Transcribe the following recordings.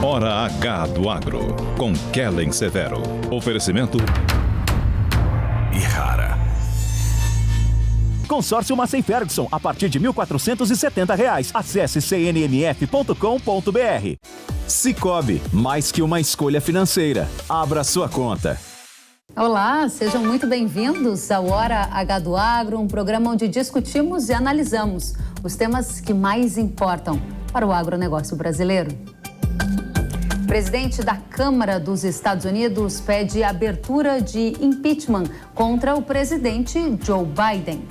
Hora H do Agro, com Kellen Severo. Oferecimento Ihara. Consórcio Massey Ferguson, a partir de R$ 1.470. Acesse cnmf.com.br. Sicoob, mais que uma escolha financeira. Abra sua conta. Olá, sejam muito bem-vindos ao Hora H do Agro, um programa onde discutimos e analisamos os temas que mais importam para o agronegócio brasileiro. O presidente da Câmara dos Estados Unidos pede abertura de impeachment contra o presidente Joe Biden.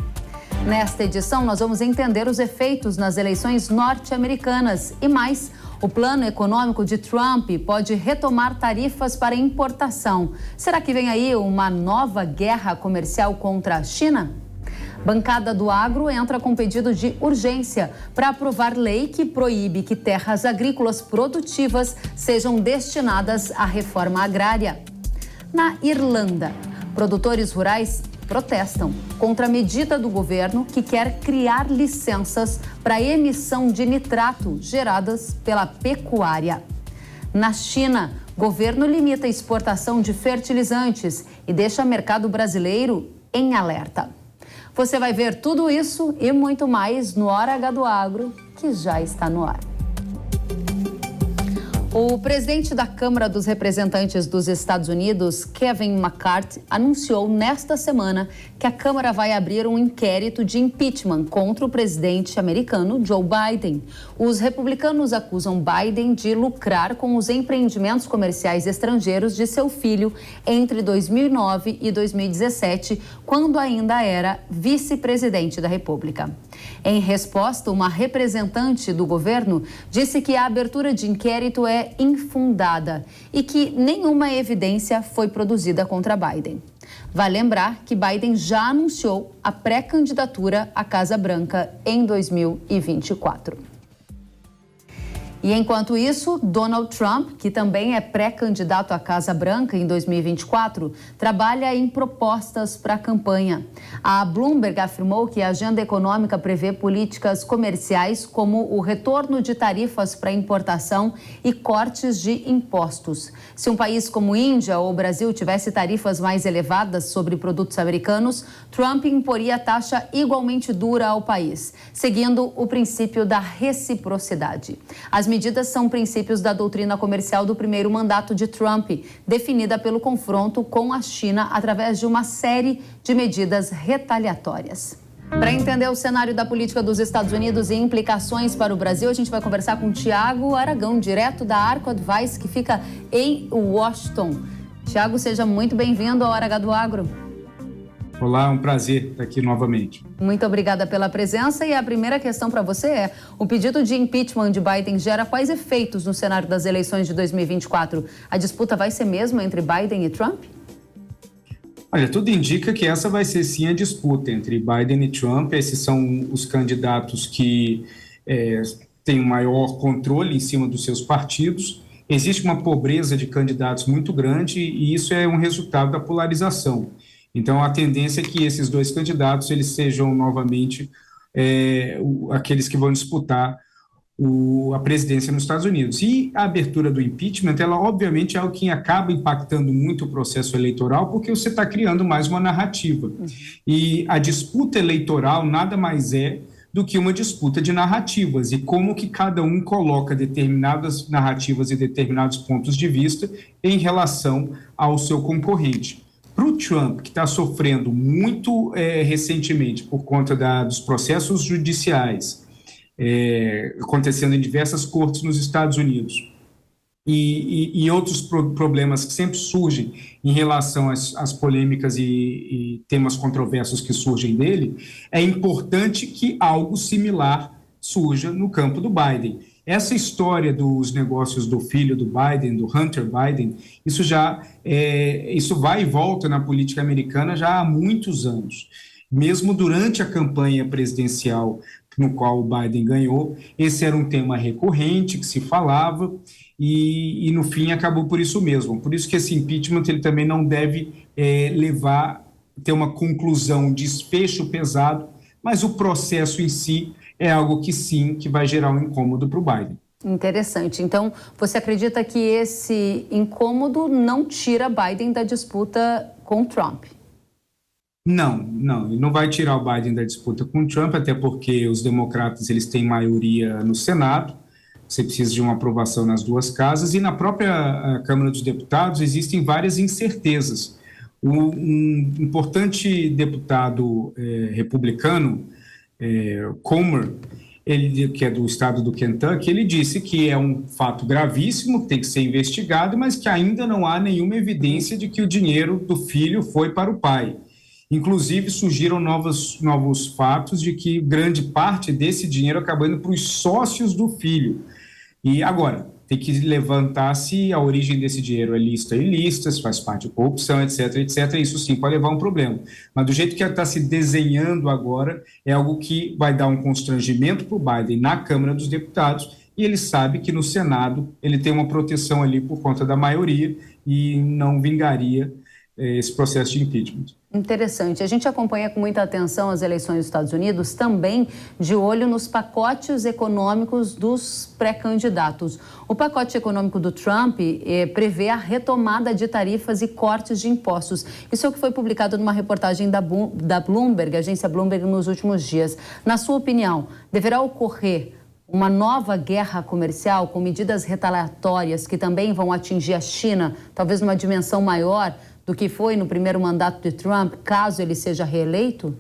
Nesta edição, nós vamos entender os efeitos nas eleições norte-americanas e mais. O plano econômico de Trump pode retomar tarifas para importação. Será que vem aí uma nova guerra comercial contra a China? Bancada do Agro entra com pedido de urgência para aprovar lei que proíbe que terras agrícolas produtivas sejam destinadas à reforma agrária. Na Irlanda, produtores rurais protestam contra a medida do governo que quer criar licenças para emissão de nitrato geradas pela pecuária. Na China, governo limita a exportação de fertilizantes e deixa o mercado brasileiro em alerta. Você vai ver tudo isso e muito mais no Hora H do Agro, que já está no ar. O presidente da Câmara dos Representantes dos Estados Unidos, Kevin McCarthy, anunciou nesta semana que a Câmara vai abrir um inquérito de impeachment contra o presidente americano Joe Biden. Os republicanos acusam Biden de lucrar com os empreendimentos comerciais estrangeiros de seu filho entre 2009 e 2017, quando ainda era vice-presidente da República. Em resposta, uma representante do governo disse que a abertura de inquérito é infundada e que nenhuma evidência foi produzida contra Biden. Vale lembrar que Biden já anunciou a pré-candidatura à Casa Branca em 2024. E enquanto isso, Donald Trump, que também é pré-candidato à Casa Branca em 2024, trabalha em propostas para a campanha. A Bloomberg afirmou que a agenda econômica prevê políticas comerciais como o retorno de tarifas para importação e cortes de impostos. Se um país como Índia ou Brasil tivesse tarifas mais elevadas sobre produtos americanos, Trump imporia taxa igualmente dura ao país, seguindo o princípio da reciprocidade. As medidas são princípios da doutrina comercial do primeiro mandato de Trump, definida pelo confronto com a China através de uma série de medidas retaliatórias. Para entender o cenário da política dos Estados Unidos e implicações para o Brasil, a gente vai conversar com Tiago Aragão, direto da Arco Advice, que fica em Washington. Tiago, seja muito bem-vindo ao Hora H do Agro. Olá, um prazer estar aqui novamente. Muito obrigada pela presença. E a primeira questão para você é: o pedido de impeachment de Biden gera quais efeitos no cenário das eleições de 2024? A disputa vai ser mesmo entre Biden e Trump? Olha, tudo indica que essa vai ser sim a disputa entre Biden e Trump. Esses são os candidatos que têm um maior controle em cima dos seus partidos. Existe uma pobreza de candidatos muito grande e isso é um resultado da polarização. Então, a tendência é que esses dois candidatos eles sejam novamente aqueles que vão disputar a presidência nos Estados Unidos. E a abertura do impeachment, ela obviamente é o que acaba impactando muito o processo eleitoral, porque você está criando mais uma narrativa. E a disputa eleitoral nada mais é do que uma disputa de narrativas e como que cada um coloca determinadas narrativas e determinados pontos de vista em relação ao seu concorrente. Para o Trump, que está sofrendo muito recentemente por conta dos processos judiciais acontecendo em diversas cortes nos Estados Unidos e outros problemas que sempre surgem em relação às polêmicas e temas controversos que surgem dele, é importante que algo similar surja no campo do Biden. Essa história dos negócios do filho do Biden, do Hunter Biden, isso vai e volta na política americana já há muitos anos. Mesmo durante a campanha presidencial no qual o Biden ganhou, esse era um tema recorrente que se falava e no fim acabou por isso mesmo. Por isso que esse impeachment ele também não deve ter uma conclusão, um desfecho pesado mas o processo em si é algo que sim, que vai gerar um incômodo para o Biden. Interessante. Então, você acredita que esse incômodo não tira Biden da disputa com Trump? Não, ele não vai tirar o Biden da disputa com o Trump, até porque os democratas eles têm maioria no Senado, você precisa de uma aprovação nas duas casas, e na própria Câmara dos Deputados existem várias incertezas. Um importante deputado republicano, Comer, ele, que é do estado do Kentucky, ele disse que é um fato gravíssimo, que tem que ser investigado, mas que ainda não há nenhuma evidência de que o dinheiro do filho foi para o pai. Inclusive, surgiram novos fatos de que grande parte desse dinheiro acabou indo para os sócios do filho. E agora, tem que levantar se a origem desse dinheiro é lícita ou ilícita, se faz parte de corrupção, etc, etc. Isso sim pode levar a um problema. Mas do jeito que está se desenhando agora, é algo que vai dar um constrangimento para o Biden na Câmara dos Deputados, e ele sabe que no Senado ele tem uma proteção ali por conta da maioria e não vingaria esse processo de impeachment. Interessante. A gente acompanha com muita atenção as eleições dos Estados Unidos, também de olho nos pacotes econômicos dos pré-candidatos. O pacote econômico do Trump prevê a retomada de tarifas e cortes de impostos. Isso é o que foi publicado numa reportagem da Bloomberg, agência Bloomberg, nos últimos dias. Na sua opinião, deverá ocorrer uma nova guerra comercial com medidas retaliatórias que também vão atingir a China, talvez numa dimensão maior do que foi no primeiro mandato de Trump, caso ele seja reeleito?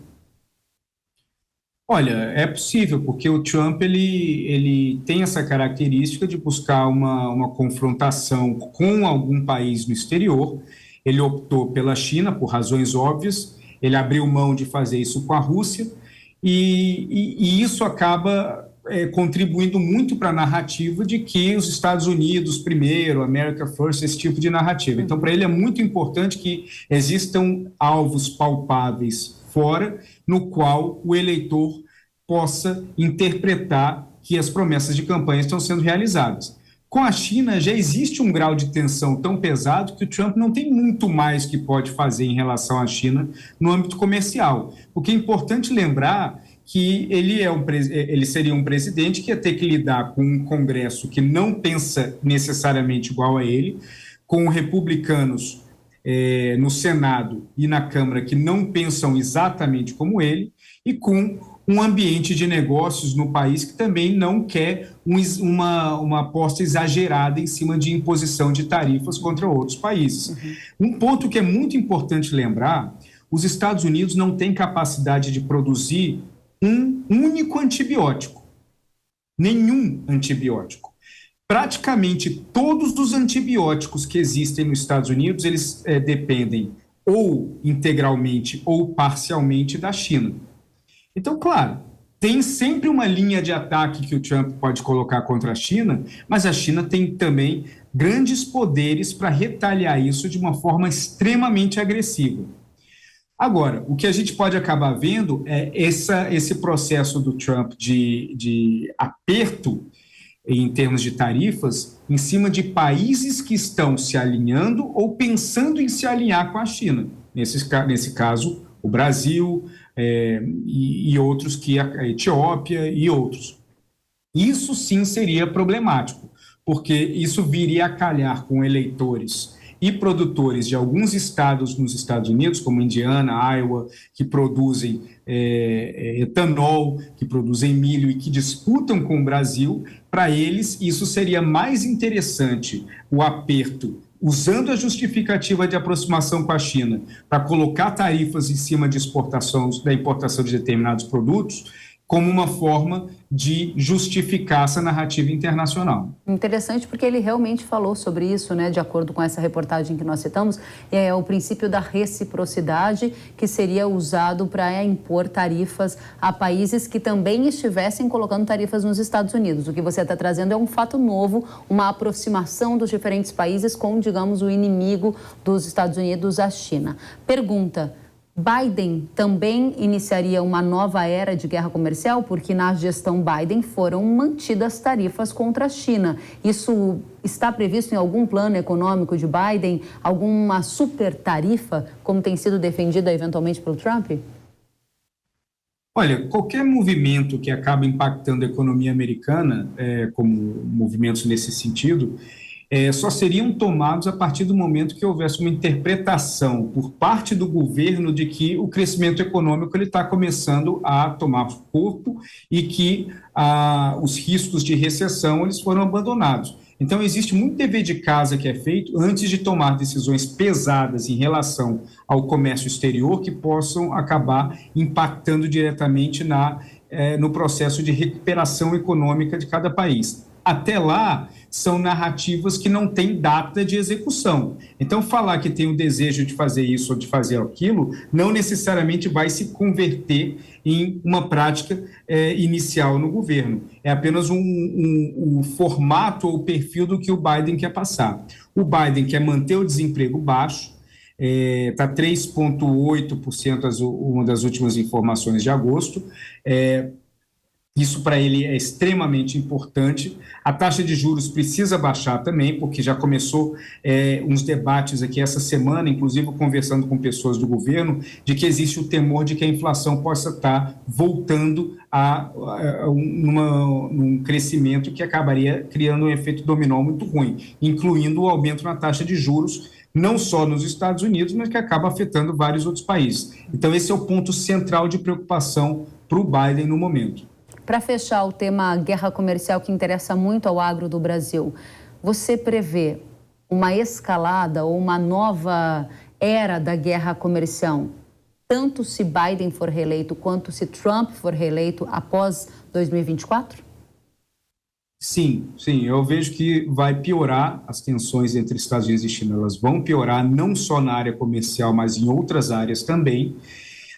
Olha, é possível, porque o Trump ele tem essa característica de buscar uma confrontação com algum país no exterior. Ele optou pela China, por razões óbvias, ele abriu mão de fazer isso com a Rússia, e isso acaba contribuindo muito para a narrativa de que os Estados Unidos primeiro, America First, esse tipo de narrativa. Então, para ele é muito importante que existam alvos palpáveis fora, no qual o eleitor possa interpretar que as promessas de campanha estão sendo realizadas. Com a China, já existe um grau de tensão tão pesado que o Trump não tem muito mais que pode fazer em relação à China no âmbito comercial. O que é importante lembrar que ele seria um presidente que ia ter que lidar com um Congresso que não pensa necessariamente igual a ele, com republicanos no Senado e na Câmara que não pensam exatamente como ele, e com um ambiente de negócios no país que também não quer uma aposta exagerada em cima de imposição de tarifas contra outros países. Uhum. Um ponto que é muito importante lembrar, os Estados Unidos não têm capacidade de produzir um único antibiótico, nenhum antibiótico. Praticamente todos os antibióticos que existem nos Estados Unidos, eles dependem ou integralmente ou parcialmente da China. Então, claro, tem sempre uma linha de ataque que o Trump pode colocar contra a China, mas a China tem também grandes poderes para retaliar isso de uma forma extremamente agressiva. Agora, o que a gente pode acabar vendo é esse processo do Trump de aperto em termos de tarifas em cima de países que estão se alinhando ou pensando em se alinhar com a China. Nesse caso, o Brasil e outros, que a Etiópia e outros. Isso sim seria problemático, porque isso viria a calhar com eleitores e produtores de alguns estados nos Estados Unidos, como Indiana, Iowa, que produzem etanol, que produzem milho e que disputam com o Brasil. Para eles, isso seria mais interessante, o aperto, usando a justificativa de aproximação com a China, para colocar tarifas em cima de da importação de determinados produtos, como uma forma de justificar essa narrativa internacional. Interessante, porque ele realmente falou sobre isso, né? De acordo com essa reportagem que nós citamos, é o princípio da reciprocidade que seria usado para impor tarifas a países que também estivessem colocando tarifas nos Estados Unidos. O que você está trazendo é um fato novo, uma aproximação dos diferentes países com, digamos, o inimigo dos Estados Unidos, a China. Pergunta: Biden também iniciaria uma nova era de guerra comercial, porque na gestão Biden foram mantidas tarifas contra a China. Isso está previsto em algum plano econômico de Biden? Alguma super tarifa, como tem sido defendida eventualmente pelo Trump? Olha, qualquer movimento que acaba impactando a economia americana, como movimentos nesse sentido, só seriam tomados a partir do momento que houvesse uma interpretação por parte do governo de que o crescimento econômico ele está começando a tomar corpo e que os riscos de recessão eles foram abandonados. Então, existe muito dever de casa que é feito antes de tomar decisões pesadas em relação ao comércio exterior que possam acabar impactando diretamente no processo de recuperação econômica de cada país. Até lá, são narrativas que não têm data de execução. Então, falar que tem o desejo de fazer isso ou de fazer aquilo, não necessariamente vai se converter em uma prática inicial no governo. É apenas um formato ou perfil do que o Biden quer passar. O Biden quer manter o desemprego baixo, está 3,8%, uma das últimas informações de agosto. Isso para ele é extremamente importante. A taxa de juros precisa baixar também, porque já começou uns debates aqui essa semana, inclusive conversando com pessoas do governo, de que existe o temor de que a inflação possa estar voltando num crescimento que acabaria criando um efeito dominó muito ruim, incluindo o aumento na taxa de juros, não só nos Estados Unidos, mas que acaba afetando vários outros países. Então, esse é o ponto central de preocupação para o Biden no momento. Para fechar o tema guerra comercial que interessa muito ao agro do Brasil, você prevê uma escalada ou uma nova era da guerra comercial, tanto se Biden for reeleito quanto se Trump for reeleito após 2024? Sim, eu vejo que vai piorar as tensões entre Estados Unidos e China. Elas vão piorar não só na área comercial, mas em outras áreas também.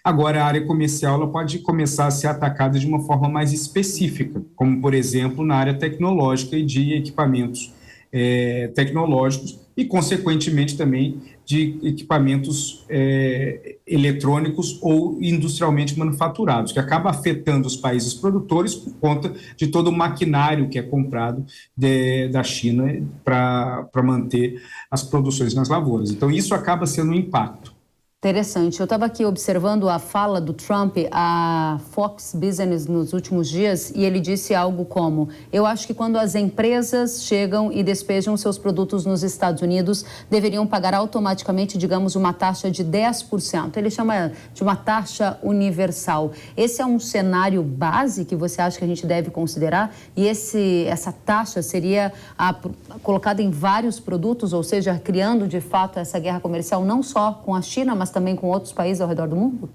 Agora, a área comercial ela pode começar a ser atacada de uma forma mais específica, como, por exemplo, na área tecnológica e de equipamentos tecnológicos e, consequentemente, também de equipamentos eletrônicos ou industrialmente manufaturados, que acaba afetando os países produtores por conta de todo o maquinário que é comprado da China para manter as produções nas lavouras. Então, isso acaba sendo um impacto. Interessante. Eu estava aqui observando a fala do Trump à Fox Business nos últimos dias e ele disse algo como: eu acho que quando as empresas chegam e despejam seus produtos nos Estados Unidos, deveriam pagar automaticamente, digamos, uma taxa de 10%. Ele chama de uma taxa universal. Esse é um cenário base que você acha que a gente deve considerar? E essa taxa seria colocada em vários produtos, ou seja, criando de fato essa guerra comercial não só com a China, mas também com outros países ao redor do mundo?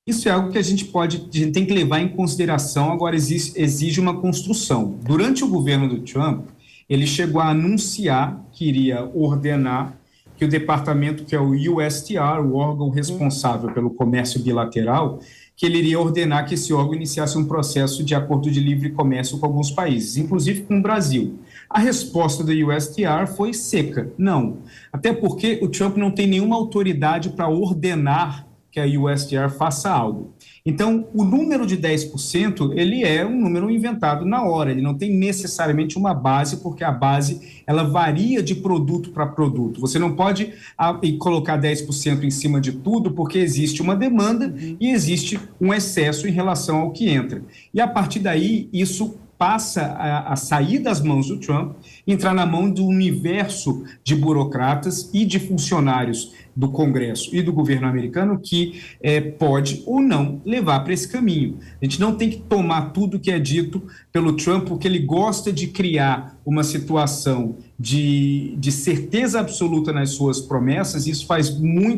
Isso é algo que a gente tem que levar em consideração, agora exige uma construção. Durante o governo do Trump, ele chegou a anunciar que iria ordenar que o departamento, que é o USTR, o órgão responsável pelo comércio bilateral, que ele iria ordenar que esse órgão iniciasse um processo de acordo de livre comércio com alguns países, inclusive com o Brasil. A resposta do USTR foi seca, não. Até porque o Trump não tem nenhuma autoridade para ordenar que a USTR faça algo. Então, o número de 10%, ele é um número inventado na hora, ele não tem necessariamente uma base, porque a base, ela varia de produto para produto. Você não pode colocar 10% em cima de tudo, porque existe uma demanda e existe um excesso em relação ao que entra. E, a partir daí, isso passa a sair das mãos do Trump, entrar na mão do universo de burocratas e de funcionários do Congresso e do governo americano que pode ou não levar para esse caminho. A gente não tem que tomar tudo que é dito pelo Trump, porque ele gosta de criar uma situação de certeza absoluta nas suas promessas. Isso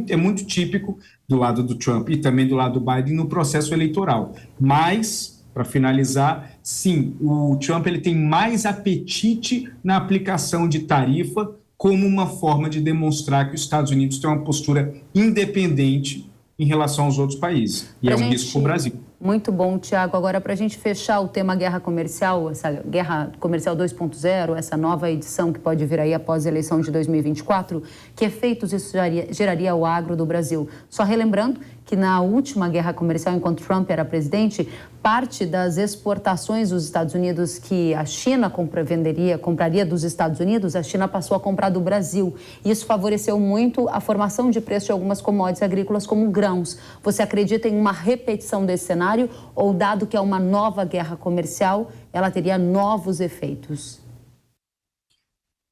é muito típico do lado do Trump e também do lado do Biden no processo eleitoral. Mas, para finalizar, sim, o Trump ele tem mais apetite na aplicação de tarifa como uma forma de demonstrar que os Estados Unidos têm uma postura independente em relação aos outros países. E é um risco para o Brasil. Muito bom, Tiago. Agora, para a gente fechar o tema guerra comercial, essa guerra comercial 2.0, essa nova edição que pode vir aí após a eleição de 2024, que efeitos isso geraria ao agro do Brasil? Só relembrando que na última guerra comercial, enquanto Trump era presidente, parte das exportações dos Estados Unidos que a China compraria dos Estados Unidos, a China passou a comprar do Brasil. Isso favoreceu muito a formação de preço de algumas commodities agrícolas como grãos. Você acredita em uma repetição desse cenário ou, dado que é uma nova guerra comercial, ela teria novos efeitos?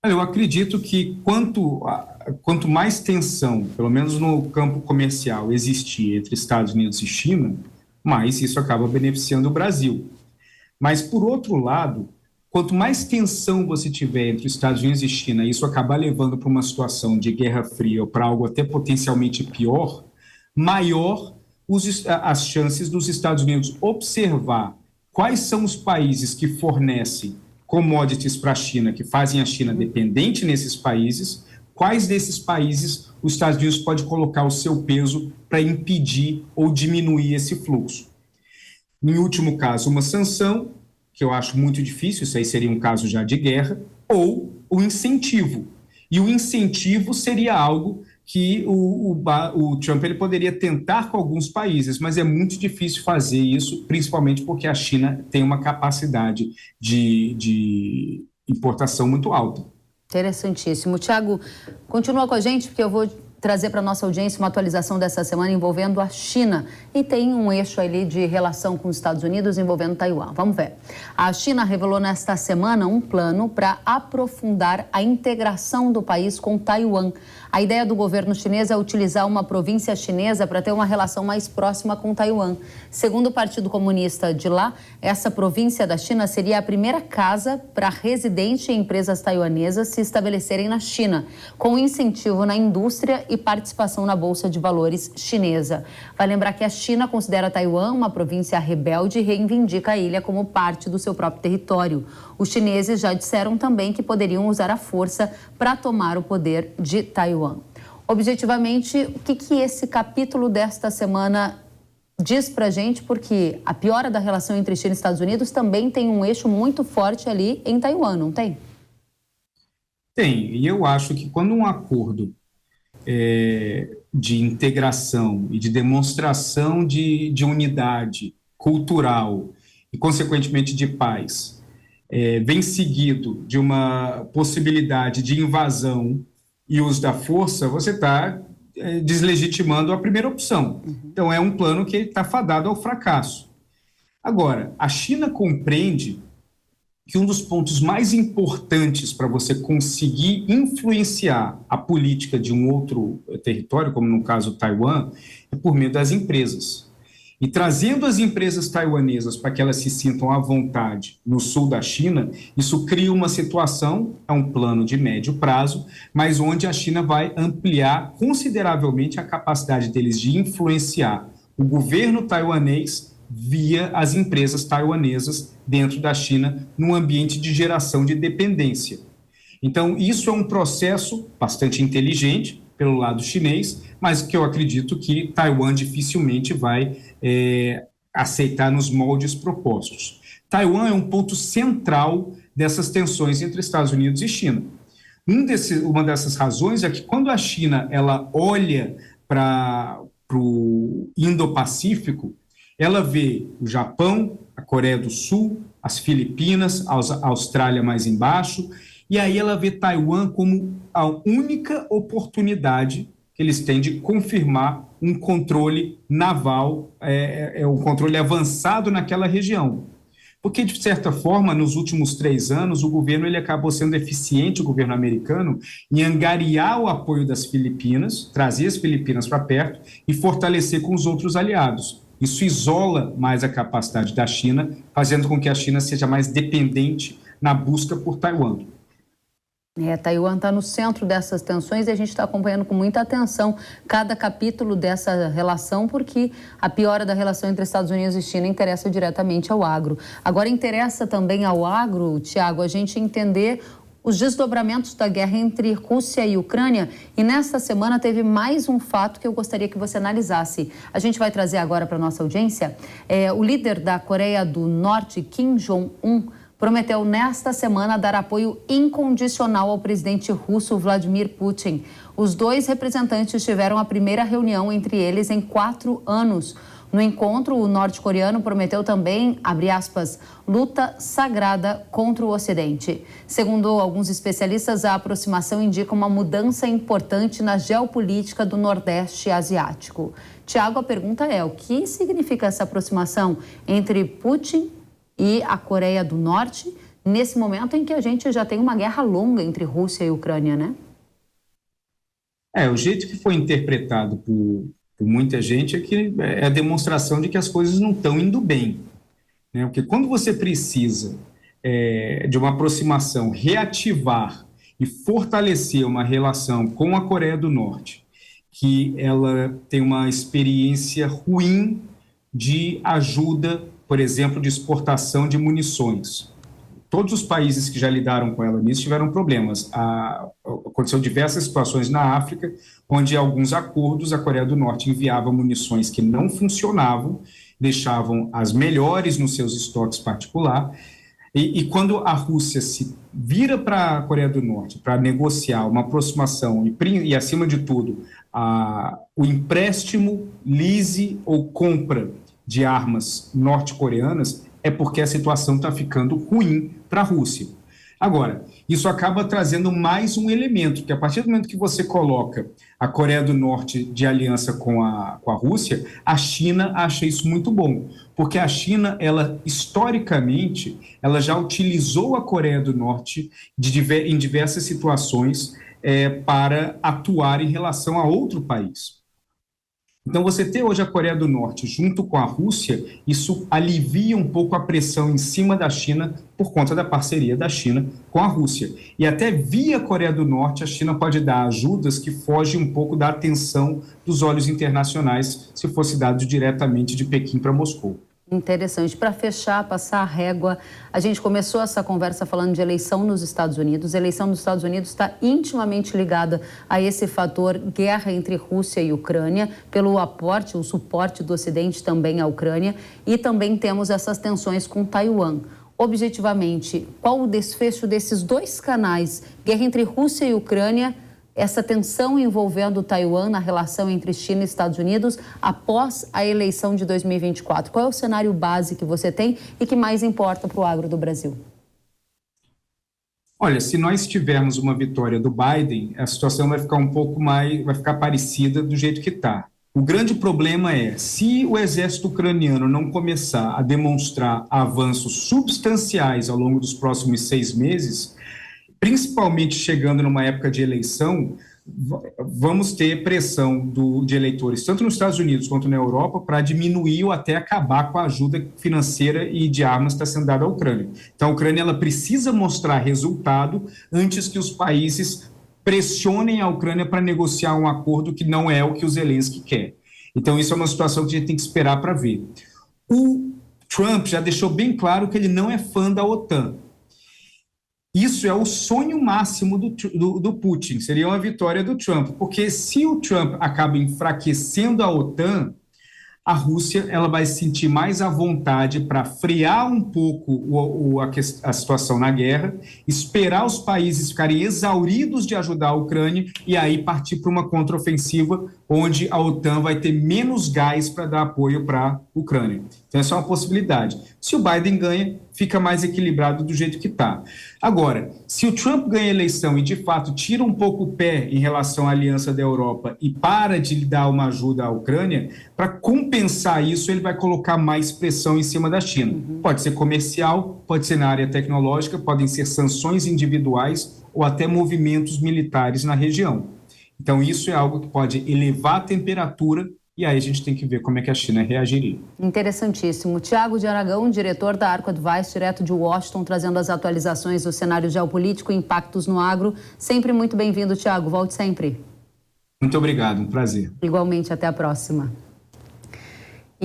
Eu acredito que quanto mais tensão, pelo menos no campo comercial, existir entre Estados Unidos e China, mais isso acaba beneficiando o Brasil. Mas, por outro lado, quanto mais tensão você tiver entre os Estados Unidos e China, isso acabar levando para uma situação de guerra fria ou para algo até potencialmente pior, maior as chances dos Estados Unidos observar quais são os países que fornecem commodities para a China, que fazem a China dependente nesses países, quais desses países os Estados Unidos pode colocar o seu peso para impedir ou diminuir esse fluxo. Em último caso, uma sanção, que eu acho muito difícil, isso aí seria um caso já de guerra, ou o incentivo. E o incentivo seria algo que o Trump ele poderia tentar com alguns países, mas é muito difícil fazer isso, principalmente porque a China tem uma capacidade de importação muito alta. Interessantíssimo. Tiago, continua com a gente, porque eu vou trazer para a nossa audiência uma atualização dessa semana envolvendo a China. E tem um eixo ali de relação com os Estados Unidos envolvendo Taiwan. Vamos ver. A China revelou nesta semana um plano para aprofundar a integração do país com Taiwan. A ideia do governo chinês é utilizar uma província chinesa para ter uma relação mais próxima com Taiwan. Segundo o Partido Comunista de lá, essa província da China seria a primeira casa para residentes e empresas taiwanesas se estabelecerem na China, com incentivo na indústria e participação na Bolsa de Valores chinesa. Vai lembrar que a China considera Taiwan uma província rebelde e reivindica a ilha como parte do seu próprio território. Os chineses já disseram também que poderiam usar a força para tomar o poder de Taiwan. Objetivamente, o que esse capítulo desta semana diz para a gente? Porque a piora da relação entre China e Estados Unidos também tem um eixo muito forte ali em Taiwan, não tem? Tem, e eu acho que quando um acordo de integração e de demonstração de unidade cultural e, consequentemente, de paz, vem seguido de uma possibilidade de invasão e uso da força, você está deslegitimando a primeira opção. Então, é um plano que está fadado ao fracasso. Agora, a China compreende que um dos pontos mais importantes para você conseguir influenciar a política de um outro território, como no caso Taiwan, é por meio das empresas. E trazendo as empresas taiwanesas para que elas se sintam à vontade no sul da China, isso cria uma situação, é um plano de médio prazo, mas onde a China vai ampliar consideravelmente a capacidade deles de influenciar o governo taiwanês via as empresas taiwanesas dentro da China, num ambiente de geração de dependência. Então, isso é um processo bastante inteligente pelo lado chinês, mas que eu acredito que Taiwan dificilmente vai aceitar nos moldes propostos. Taiwan é um ponto central dessas tensões entre Estados Unidos e China. Uma dessas razões é que quando a China ela olha para o Indo-Pacífico, ela vê o Japão, a Coreia do Sul, as Filipinas, a Austrália mais embaixo, e aí ela vê Taiwan como a única oportunidade que eles têm de confirmar um controle naval, um controle avançado naquela região. Porque, de certa forma, nos últimos 3 anos, o governo ele acabou sendo eficiente, o governo americano, em angariar o apoio das Filipinas, trazer as Filipinas para perto e fortalecer com os outros aliados. Isso isola mais a capacidade da China, fazendo com que a China seja mais dependente na busca por Taiwan. Taiwan está no centro dessas tensões e a gente está acompanhando com muita atenção cada capítulo dessa relação, porque a piora da relação entre Estados Unidos e China interessa diretamente ao agro. Agora, interessa também ao agro, Tiago, a gente entender os desdobramentos da guerra entre Rússia e Ucrânia, e nesta semana teve mais um fato que eu gostaria que você analisasse. A gente vai trazer agora para a nossa audiência o líder da Coreia do Norte, Kim Jong-un, prometeu nesta semana dar apoio incondicional ao presidente russo Vladimir Putin. Os dois representantes tiveram a primeira reunião entre eles em 4 anos. No encontro, o norte-coreano prometeu também, abre aspas, luta sagrada contra o Ocidente. Segundo alguns especialistas, a aproximação indica uma mudança importante na geopolítica do Nordeste Asiático. Tiago, a pergunta é, o que significa essa aproximação entre Putin e a Coreia do Norte, nesse momento em que a gente já tem uma guerra longa entre Rússia e Ucrânia, né? O jeito que foi interpretado por muita gente é que é a demonstração de que as coisas não estão indo bem, né? Porque quando você precisa de uma aproximação, reativar e fortalecer uma relação com a Coreia do Norte, que ela tem uma experiência ruim de ajuda, por exemplo, de exportação de munições. Todos os países que já lidaram com ela nisso tiveram problemas. Aconteceu diversas situações na África, onde alguns acordos a Coreia do Norte enviava munições que não funcionavam, deixavam as melhores nos seus estoques particulares, e quando a Rússia se vira para a Coreia do Norte para negociar uma aproximação e acima de tudo, o empréstimo, lease ou compra de armas norte-coreanas, é porque a situação está ficando ruim para a Rússia. Agora, isso acaba trazendo mais um elemento, que a partir do momento que você coloca a Coreia do Norte de aliança com a Rússia, a China acha isso muito bom, porque a China, ela historicamente, ela já utilizou a Coreia do Norte em diversas situações para atuar em relação a outro país. Então, você ter hoje a Coreia do Norte junto com a Rússia, isso alivia um pouco a pressão em cima da China por conta da parceria da China com a Rússia. E até via Coreia do Norte, a China pode dar ajudas que fogem um pouco da atenção dos olhos internacionais se fosse dado diretamente de Pequim para Moscou. Interessante. Para fechar, passar a régua, a gente começou essa conversa falando de eleição nos Estados Unidos. A eleição dos Estados Unidos está intimamente ligada a esse fator guerra entre Rússia e Ucrânia, pelo aporte, o suporte do Ocidente também à Ucrânia, e também temos essas tensões com Taiwan. Objetivamente, qual o desfecho desses dois canais, guerra entre Rússia e Ucrânia, essa tensão envolvendo Taiwan na relação entre China e Estados Unidos após a eleição de 2024? Qual é o cenário base que você tem e que mais importa para o agro do Brasil? Olha, se nós tivermos uma vitória do Biden, a situação vai ficar vai ficar parecida do jeito que está. O grande problema é, se o exército ucraniano não começar a demonstrar avanços substanciais ao longo dos próximos 6 meses, principalmente chegando numa época de eleição, vamos ter pressão de eleitores, tanto nos Estados Unidos quanto na Europa, para diminuir ou até acabar com a ajuda financeira e de armas que está sendo dada à Ucrânia. Então, a Ucrânia ela precisa mostrar resultado antes que os países pressionem a Ucrânia para negociar um acordo que não é o que o Zelensky quer. Então, isso é uma situação que a gente tem que esperar para ver. O Trump já deixou bem claro que ele não é fã da OTAN. Isso é o sonho máximo do Putin, seria uma vitória do Trump, porque se o Trump acaba enfraquecendo a OTAN, a Rússia ela vai se sentir mais à vontade para frear um pouco a situação na guerra, esperar os países ficarem exauridos de ajudar a Ucrânia e aí partir para uma contraofensiva onde a OTAN vai ter menos gás para dar apoio para a Ucrânia. Então, essa é uma possibilidade. Se o Biden ganha, fica mais equilibrado do jeito que está. Agora, se o Trump ganha a eleição e, de fato, tira um pouco o pé em relação à aliança da Europa e para de dar uma ajuda à Ucrânia, para compensar isso, ele vai colocar mais pressão em cima da China. Pode ser comercial, pode ser na área tecnológica, podem ser sanções individuais ou até movimentos militares na região. Então, isso é algo que pode elevar a temperatura e aí a gente tem que ver como é que a China reagiria. Interessantíssimo. Tiago de Aragão, diretor da Arco Advice, direto de Washington, trazendo as atualizações do cenário geopolítico e impactos no agro. Sempre muito bem-vindo, Tiago. Volte sempre. Muito obrigado, um prazer. Igualmente, até a próxima.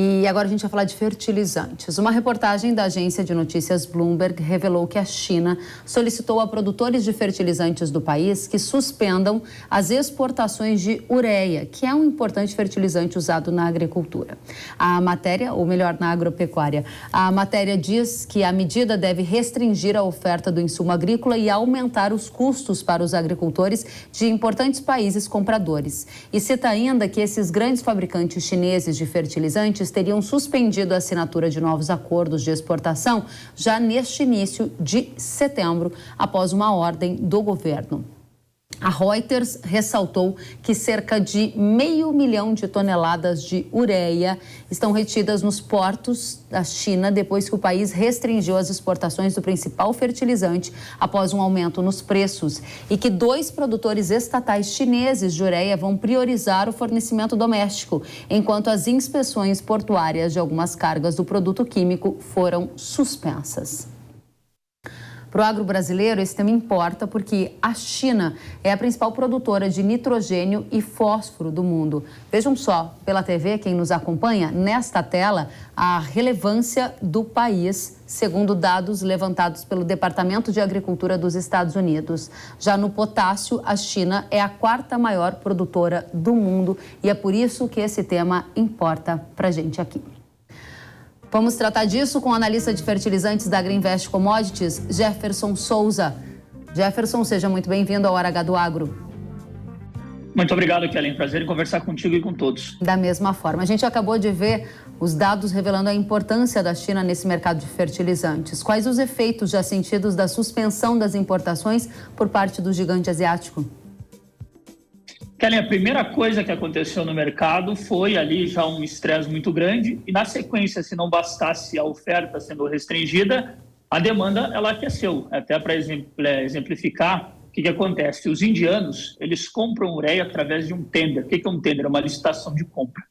E agora a gente vai falar de fertilizantes. Uma reportagem da agência de notícias Bloomberg revelou que a China solicitou a produtores de fertilizantes do país que suspendam as exportações de ureia, que é um importante fertilizante usado na agricultura. A matéria, ou melhor, na agropecuária, a matéria diz que a medida deve restringir a oferta do insumo agrícola e aumentar os custos para os agricultores de importantes países compradores. E cita ainda que esses grandes fabricantes chineses de fertilizantes teriam suspendido a assinatura de novos acordos de exportação já neste início de setembro, após uma ordem do governo. A Reuters ressaltou que cerca de 500 mil toneladas de ureia estão retidas nos portos da China depois que o país restringiu as exportações do principal fertilizante após um aumento nos preços e que 2 produtores estatais chineses de ureia vão priorizar o fornecimento doméstico, enquanto as inspeções portuárias de algumas cargas do produto químico foram suspensas. Para o agro brasileiro, esse tema importa porque a China é a principal produtora de nitrogênio e fósforo do mundo. Vejam só, pela TV, quem nos acompanha, nesta tela, a relevância do país, segundo dados levantados pelo Departamento de Agricultura dos Estados Unidos. Já no potássio, a China é a 4ª maior produtora do mundo e é por isso que esse tema importa para a gente aqui. Vamos tratar disso com o analista de fertilizantes da Greenvest Commodities, Jefferson Souza. Jefferson, seja muito bem-vindo ao Hora H do Agro. Muito obrigado, Kellen. Prazer em conversar contigo e com todos. Da mesma forma, a gente acabou de ver os dados revelando a importância da China nesse mercado de fertilizantes. Quais os efeitos já sentidos da suspensão das importações por parte do gigante asiático? Kellen, a primeira coisa que aconteceu no mercado foi ali já um estresse muito grande e, na sequência, se não bastasse a oferta sendo restringida, a demanda ela aqueceu. Até para exemplificar o que acontece. Os indianos, eles compram ureia através de um tender. O que é um tender? É uma licitação de compra.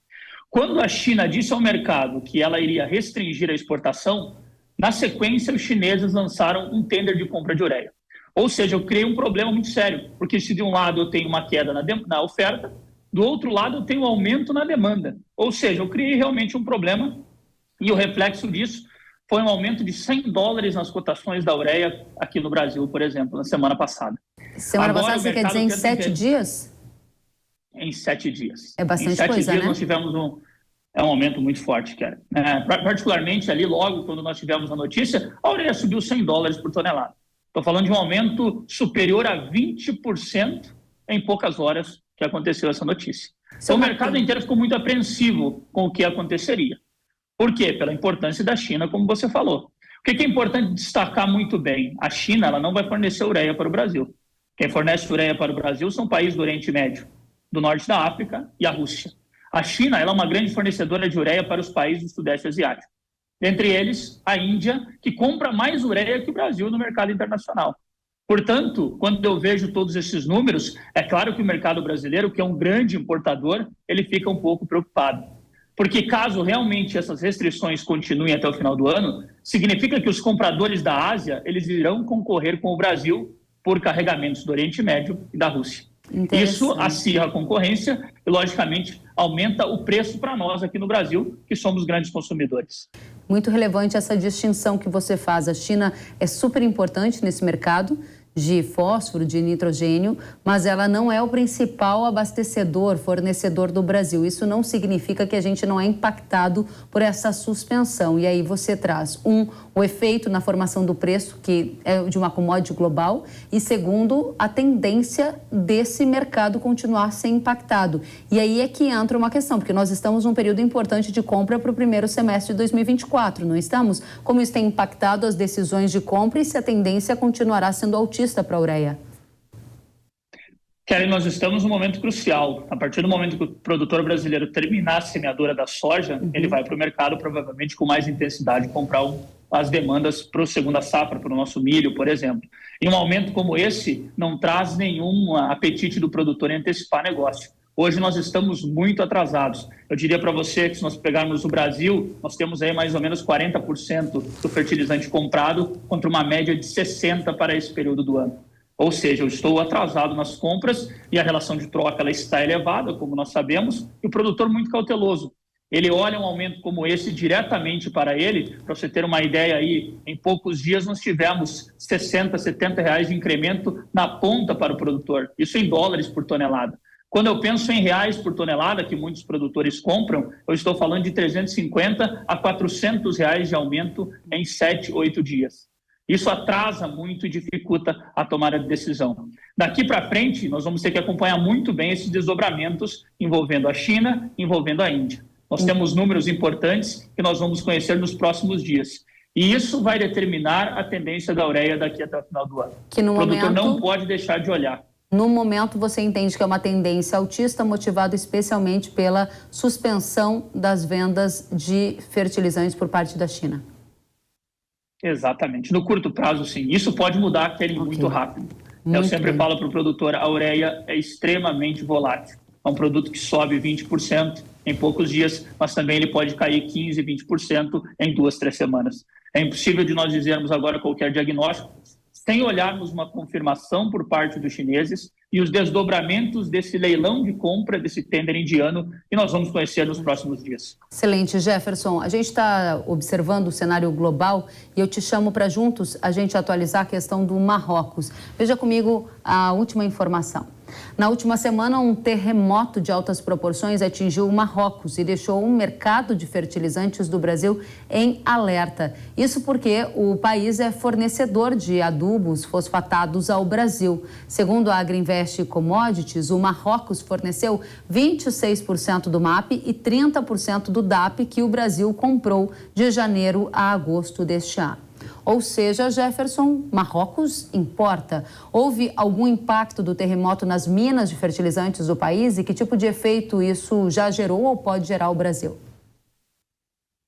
Quando a China disse ao mercado que ela iria restringir a exportação, na sequência, os chineses lançaram um tender de compra de ureia. Ou seja, eu criei um problema muito sério, porque se de um lado eu tenho uma queda na oferta, do outro lado eu tenho um aumento na demanda. Ou seja, eu criei realmente um problema e o reflexo disso foi um aumento de $100 nas cotações da ureia aqui no Brasil, por exemplo, na semana passada. Semana passada você quer dizer em 7 dias? Em 7 dias. É bastante coisa, né? Em 7 dias nós tivemos um aumento muito forte, cara. Particularmente ali, logo quando nós tivemos a notícia, a ureia subiu $100 por tonelada. Estou falando de um aumento superior a 20% em poucas horas que aconteceu essa notícia. Então, o mercado inteiro ficou muito apreensivo com o que aconteceria. Por quê? Pela importância da China, como você falou. O que é importante destacar muito bem? A China ela não vai fornecer ureia para o Brasil. Quem fornece ureia para o Brasil são países do Oriente Médio, do Norte da África e a Rússia. A China ela é uma grande fornecedora de ureia para os países do Sudeste Asiático. Entre eles, a Índia, que compra mais ureia que o Brasil no mercado internacional. Portanto, quando eu vejo todos esses números, é claro que o mercado brasileiro, que é um grande importador, ele fica um pouco preocupado. Porque caso realmente essas restrições continuem até o final do ano, significa que os compradores da Ásia, eles irão concorrer com o Brasil por carregamentos do Oriente Médio e da Rússia. Isso acirra a concorrência e, logicamente, aumenta o preço para nós aqui no Brasil, que somos grandes consumidores. Muito relevante essa distinção que você faz. A China é super importante nesse mercado de fósforo, de nitrogênio, mas ela não é o principal abastecedor, fornecedor do Brasil. Isso não significa que a gente não é impactado por essa suspensão. E aí você traz, o efeito na formação do preço, que é de uma commodity global, e segundo, a tendência desse mercado continuar a ser impactado. E aí é que entra uma questão, porque nós estamos num período importante de compra para o primeiro semestre de 2024, não estamos? Como isso tem impactado as decisões de compra e se a tendência continuará sendo altista para a ureia? Kellen, nós estamos num momento crucial. A partir do momento que o produtor brasileiro terminar a semeadura da soja, ele vai para o mercado provavelmente com mais intensidade comprar as demandas para a segunda safra, para o nosso milho, por exemplo. E um aumento como esse não traz nenhum apetite do produtor em antecipar negócio. Hoje nós estamos muito atrasados. Eu diria para você que se nós pegarmos o Brasil, nós temos aí mais ou menos 40% do fertilizante comprado contra uma média de 60% para esse período do ano. Ou seja, eu estou atrasado nas compras e a relação de troca ela está elevada, como nós sabemos, e o produtor muito cauteloso. ele olha um aumento como esse diretamente para ele. Para você ter uma ideia aí, em poucos dias nós tivemos 60, 70 reais de incremento na ponta para o produtor. Isso em dólares por tonelada. Quando eu penso em reais por tonelada, que muitos produtores compram, eu estou falando de 350 a 400 reais de aumento em 7, 8 dias. Isso atrasa muito e dificulta a tomada de decisão. Daqui para frente, nós vamos ter que acompanhar muito bem esses desdobramentos envolvendo a China, envolvendo a Índia. Nós temos números importantes que nós vamos conhecer nos próximos dias. E isso vai determinar a tendência da ureia daqui até o final do ano. O produtor não pode deixar de olhar. No momento, você entende que é uma tendência altista, motivado especialmente pela suspensão das vendas de fertilizantes por parte da China. Exatamente. No curto prazo, sim. Isso pode mudar, Kelly, muito rápido. Eu sempre falo para o produtor, a ureia é extremamente volátil. É um produto que sobe 20% em poucos dias, mas também ele pode cair 15%, 20% em 2, 3 semanas. É impossível de nós dizermos agora qualquer diagnóstico sem olharmos uma confirmação por parte dos chineses e os desdobramentos desse leilão de compra, desse tender indiano, que nós vamos conhecer nos próximos dias. Excelente, Jefferson. A gente está observando o cenário global e eu te chamo para juntos a gente atualizar a questão do Marrocos. Veja comigo a última informação. Na última semana, um terremoto de altas proporções atingiu o Marrocos e deixou o mercado de fertilizantes do Brasil em alerta. Isso porque o país é fornecedor de adubos fosfatados ao Brasil. Segundo a Agrinvest Commodities, o Marrocos forneceu 26% do MAP e 30% do DAP que o Brasil comprou de janeiro a agosto deste ano. Ou seja, Jefferson, Marrocos importa. Houve algum impacto do terremoto nas minas de fertilizantes do país e que tipo de efeito isso já gerou ou pode gerar ao Brasil?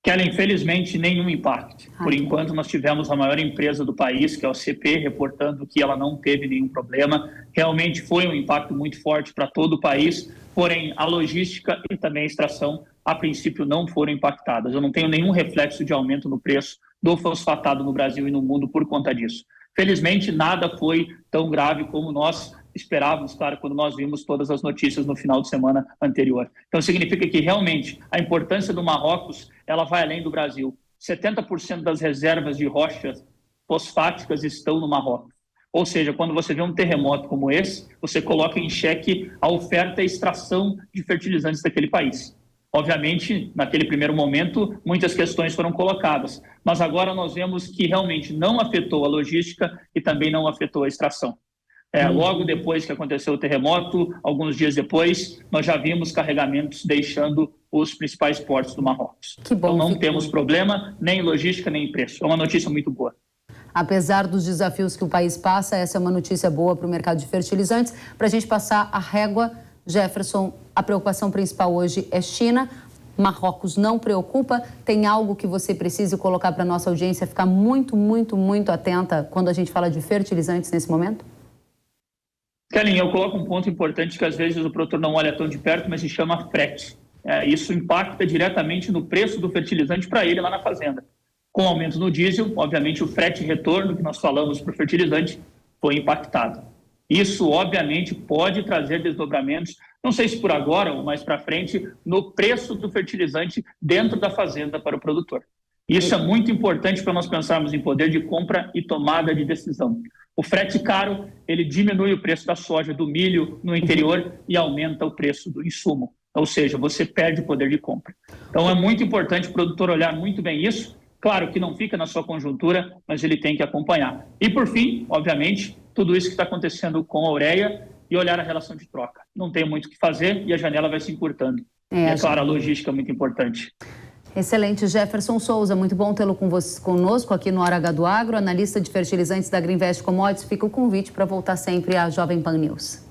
Kelly, infelizmente, nenhum impacto. Por enquanto, nós tivemos a maior empresa do país, que é o CP, reportando que ela não teve nenhum problema. Realmente foi um impacto muito forte para todo o país, porém a logística e também a extração, a princípio, não foram impactadas. Eu não tenho nenhum reflexo de aumento no preço do fosfatado no Brasil e no mundo por conta disso. Felizmente, nada foi tão grave como nós esperávamos, claro, quando nós vimos todas as notícias no final de semana anterior. Então, significa que, realmente, a importância do Marrocos, ela vai além do Brasil. 70% das reservas de rochas fosfáticas estão no Marrocos. Ou seja, quando você vê um terremoto como esse, você coloca em xeque a oferta e extração de fertilizantes daquele país. Obviamente, naquele primeiro momento, muitas questões foram colocadas, mas agora nós vemos que realmente não afetou a logística e também não afetou a extração. Logo depois que aconteceu o terremoto, alguns dias depois, nós já vimos carregamentos deixando os principais portos do Marrocos. Que bom, então não temos problema nem em logística nem em preço. É uma notícia muito boa. Apesar dos desafios que o país passa, essa é uma notícia boa para o mercado de fertilizantes. Para a gente passar a régua, Jefferson, a preocupação principal hoje é China. Marrocos não preocupa. Tem algo que você precise colocar para a nossa audiência ficar muito, muito, muito atenta quando a gente fala de fertilizantes nesse momento? Kelly, eu coloco um ponto importante que às vezes o produtor não olha tão de perto, mas se chama frete. Isso impacta diretamente no preço do fertilizante para ele lá na fazenda. Com o aumento no diesel, obviamente o frete retorno que nós falamos para o fertilizante foi impactado. Isso, obviamente, pode trazer desdobramentos, não sei se por agora ou mais para frente, no preço do fertilizante dentro da fazenda para o produtor. Isso é muito importante para nós pensarmos em poder de compra e tomada de decisão. O frete caro, ele diminui o preço da soja, do milho no interior e aumenta o preço do insumo. Ou seja, você perde o poder de compra. Então, é muito importante o produtor olhar muito bem isso. Claro que não fica na sua conjuntura, mas ele tem que acompanhar. E, por fim, obviamente, tudo isso que está acontecendo com a ureia e olhar a relação de troca. Não tem muito o que fazer e a janela vai se encurtando. É claro, a logística é muito importante. Excelente, Jefferson Souza, muito bom tê-lo conosco aqui no Hora H do Agro, analista de fertilizantes da Agrinvest Commodities. Fica o convite para voltar sempre à Jovem Pan News.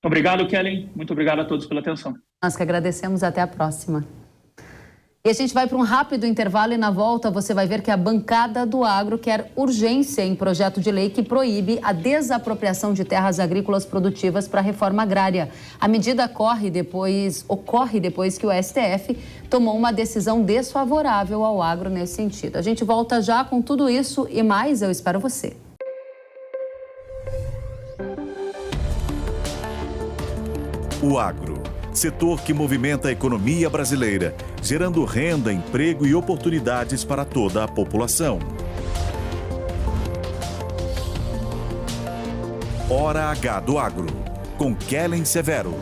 Obrigado, Kelly. Muito obrigado a todos pela atenção. Nós que agradecemos. Até a próxima. E a gente vai para um rápido intervalo e na volta você vai ver que a bancada do agro quer urgência em projeto de lei que proíbe a desapropriação de terras agrícolas produtivas para a reforma agrária. A medida ocorre depois que o STF tomou uma decisão desfavorável ao agro nesse sentido. A gente volta já com tudo isso e mais, eu espero você. O agro, setor que movimenta a economia brasileira, gerando renda, emprego e oportunidades para toda a população. Hora H do Agro, com Kellen Severo.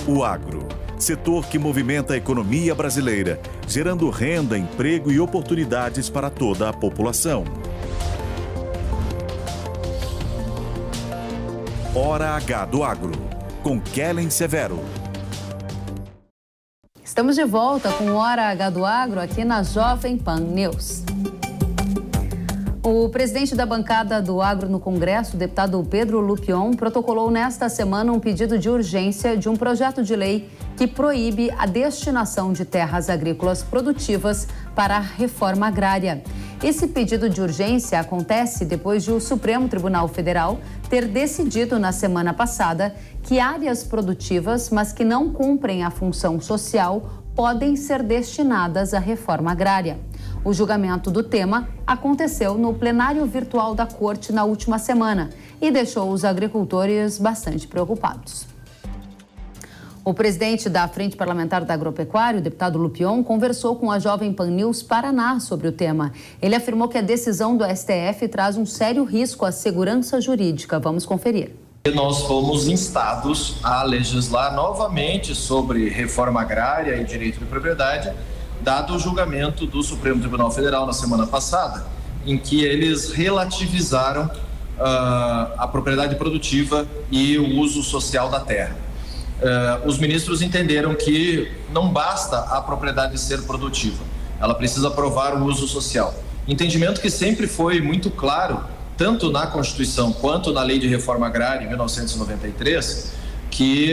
O agro, setor que movimenta a economia brasileira, gerando renda, emprego e oportunidades para toda a população. Hora H do Agro, com Kellen Severo. Estamos de volta com Hora H do Agro aqui na Jovem Pan News. O presidente da bancada do Agro no Congresso, o deputado Pedro Lupion, protocolou nesta semana um pedido de urgência de um projeto de lei que proíbe a destinação de terras agrícolas produtivas para a reforma agrária. Esse pedido de urgência acontece depois de o Supremo Tribunal Federal ter decidido na semana passada que áreas produtivas, mas que não cumprem a função social, podem ser destinadas à reforma agrária. O julgamento do tema aconteceu no plenário virtual da Corte na última semana e deixou os agricultores bastante preocupados. O presidente da Frente Parlamentar da Agropecuária, o deputado Lupion, conversou com a Jovem Pan News Paraná sobre o tema. Ele afirmou que a decisão do STF traz um sério risco à segurança jurídica. Vamos conferir. Nós fomos instados a legislar novamente sobre reforma agrária e direito de propriedade, dado o julgamento do Supremo Tribunal Federal na semana passada, em que eles relativizaram a propriedade produtiva e o uso social da terra. Os ministros entenderam que não basta a propriedade ser produtiva, ela precisa provar o uso social. Entendimento que sempre foi muito claro, tanto na Constituição quanto na Lei de Reforma Agrária, em 1993, que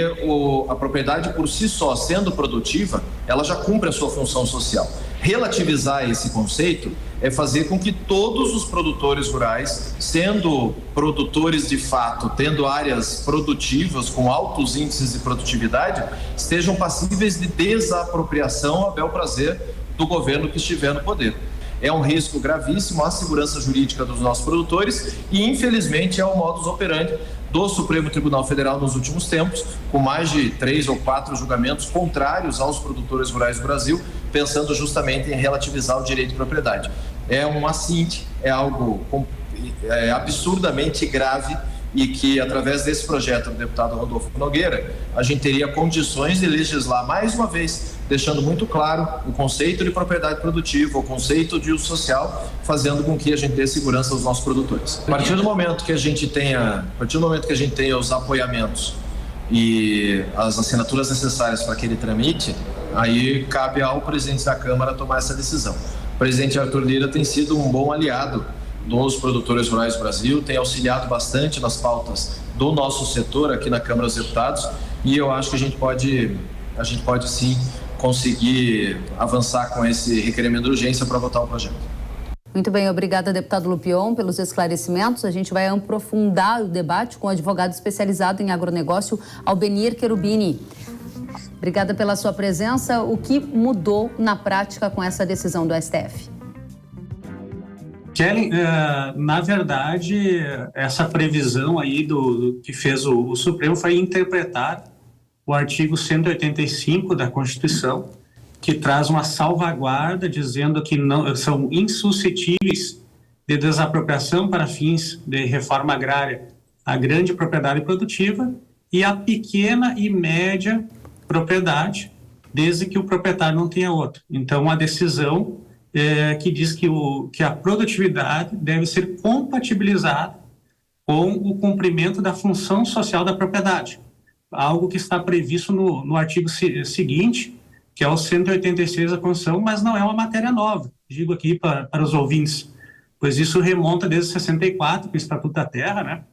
a propriedade por si só, sendo produtiva, ela já cumpre a sua função social. Relativizar esse conceito é fazer com que todos os produtores rurais, sendo produtores de fato, tendo áreas produtivas com altos índices de produtividade, estejam passíveis de desapropriação a bel prazer do governo que estiver no poder. É um risco gravíssimo à segurança jurídica dos nossos produtores e, infelizmente, é o modus operandi do Supremo Tribunal Federal nos últimos tempos, com mais de 3 ou 4 julgamentos contrários aos produtores rurais do Brasil, pensando justamente em relativizar o direito de propriedade. É um assinte, é algo absurdamente grave e que, através desse projeto do deputado Rodolfo Nogueira, a gente teria condições de legislar mais uma vez, deixando muito claro o conceito de propriedade produtiva, o conceito de uso social, fazendo com que a gente dê segurança aos nossos produtores. A partir do momento que a gente tenha os apoiamentos e as assinaturas necessárias para aquele tramite, aí cabe ao presidente da Câmara tomar essa decisão. O presidente Arthur Lira tem sido um bom aliado dos produtores rurais do Brasil, tem auxiliado bastante nas pautas do nosso setor aqui na Câmara dos Deputados, e eu acho que a gente pode sim conseguir avançar com esse requerimento de urgência para votar o projeto. Muito bem, obrigada, deputado Lupion, pelos esclarecimentos. A gente vai aprofundar o debate com o advogado especializado em agronegócio, Albenir Cherubini. Obrigada pela sua presença. O que mudou na prática com essa decisão do STF? Kellen, na verdade, essa previsão aí do que fez o Supremo foi interpretar o artigo 185 da Constituição, que traz uma salvaguarda dizendo que não são insuscetíveis de desapropriação para fins de reforma agrária a grande propriedade produtiva e a pequena e média propriedade, desde que o proprietário não tenha outro. Então, a decisão que diz que a produtividade deve ser compatibilizada com o cumprimento da função social da propriedade, algo que está previsto no artigo seguinte, que é o 186 da Constituição, mas não é uma matéria nova, digo aqui para os ouvintes, pois isso remonta desde 64, com o Estatuto da Terra, né?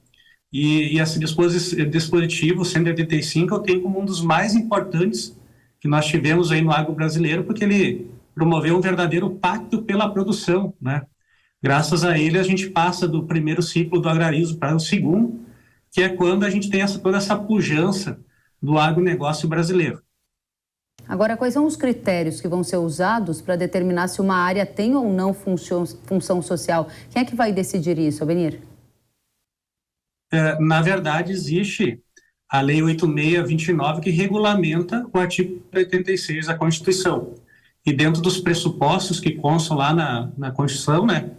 E esse dispositivo 185 eu tenho como um dos mais importantes que nós tivemos aí no agro brasileiro, porque ele promoveu um verdadeiro pacto pela produção, né? Graças a ele, a gente passa do primeiro ciclo do agrarismo para o segundo, que é quando a gente tem toda essa pujança do agronegócio brasileiro. Agora, quais são os critérios que vão ser usados para determinar se uma área tem ou não função social? Quem é que vai decidir isso, Albenir? Na verdade, existe a Lei 8629 que regulamenta o artigo 86 da Constituição. E dentro dos pressupostos que constam lá na Constituição, né,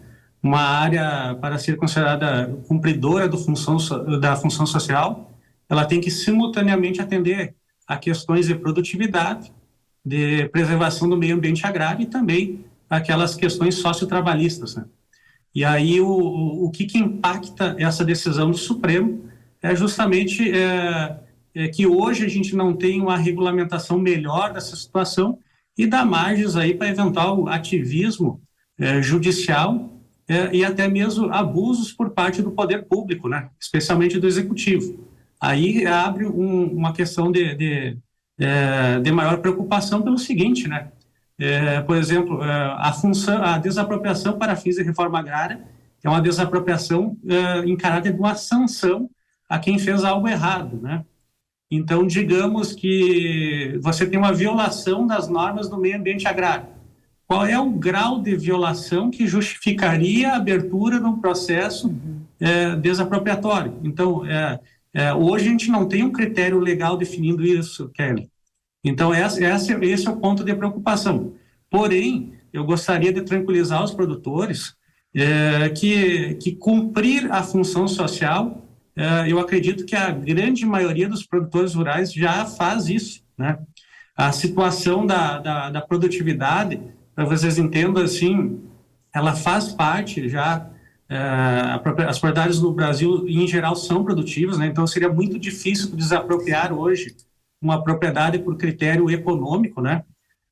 uma área para ser considerada cumpridora da função social, ela tem que simultaneamente atender a questões de produtividade, de preservação do meio ambiente agrário e também aquelas questões sociotrabalhistas, né? E aí o que impacta essa decisão do Supremo é justamente que hoje a gente não tem uma regulamentação melhor dessa situação e dá margens aí para eventual ativismo judicial e até mesmo abusos por parte do poder público, né? Especialmente do executivo. Aí abre uma questão de maior preocupação pelo seguinte, né? Por exemplo, a desapropriação para fins de reforma agrária é uma desapropriação em caráter de uma sanção a quem fez algo errado, né? Então, digamos que você tem uma violação das normas do meio ambiente agrário. Qual é o grau de violação que justificaria a abertura de um processo desapropriatório? Então, hoje a gente não tem um critério legal definindo isso, Kelly. Então, esse é o ponto de preocupação. Porém, eu gostaria de tranquilizar os produtores que cumprir a função social, eu acredito que a grande maioria dos produtores rurais já faz isso, né? A situação da produtividade, para vocês entendam assim, ela faz parte já, as propriedades no Brasil, em geral, são produtivas, né? Então seria muito difícil desapropriar hoje uma propriedade por critério econômico, né?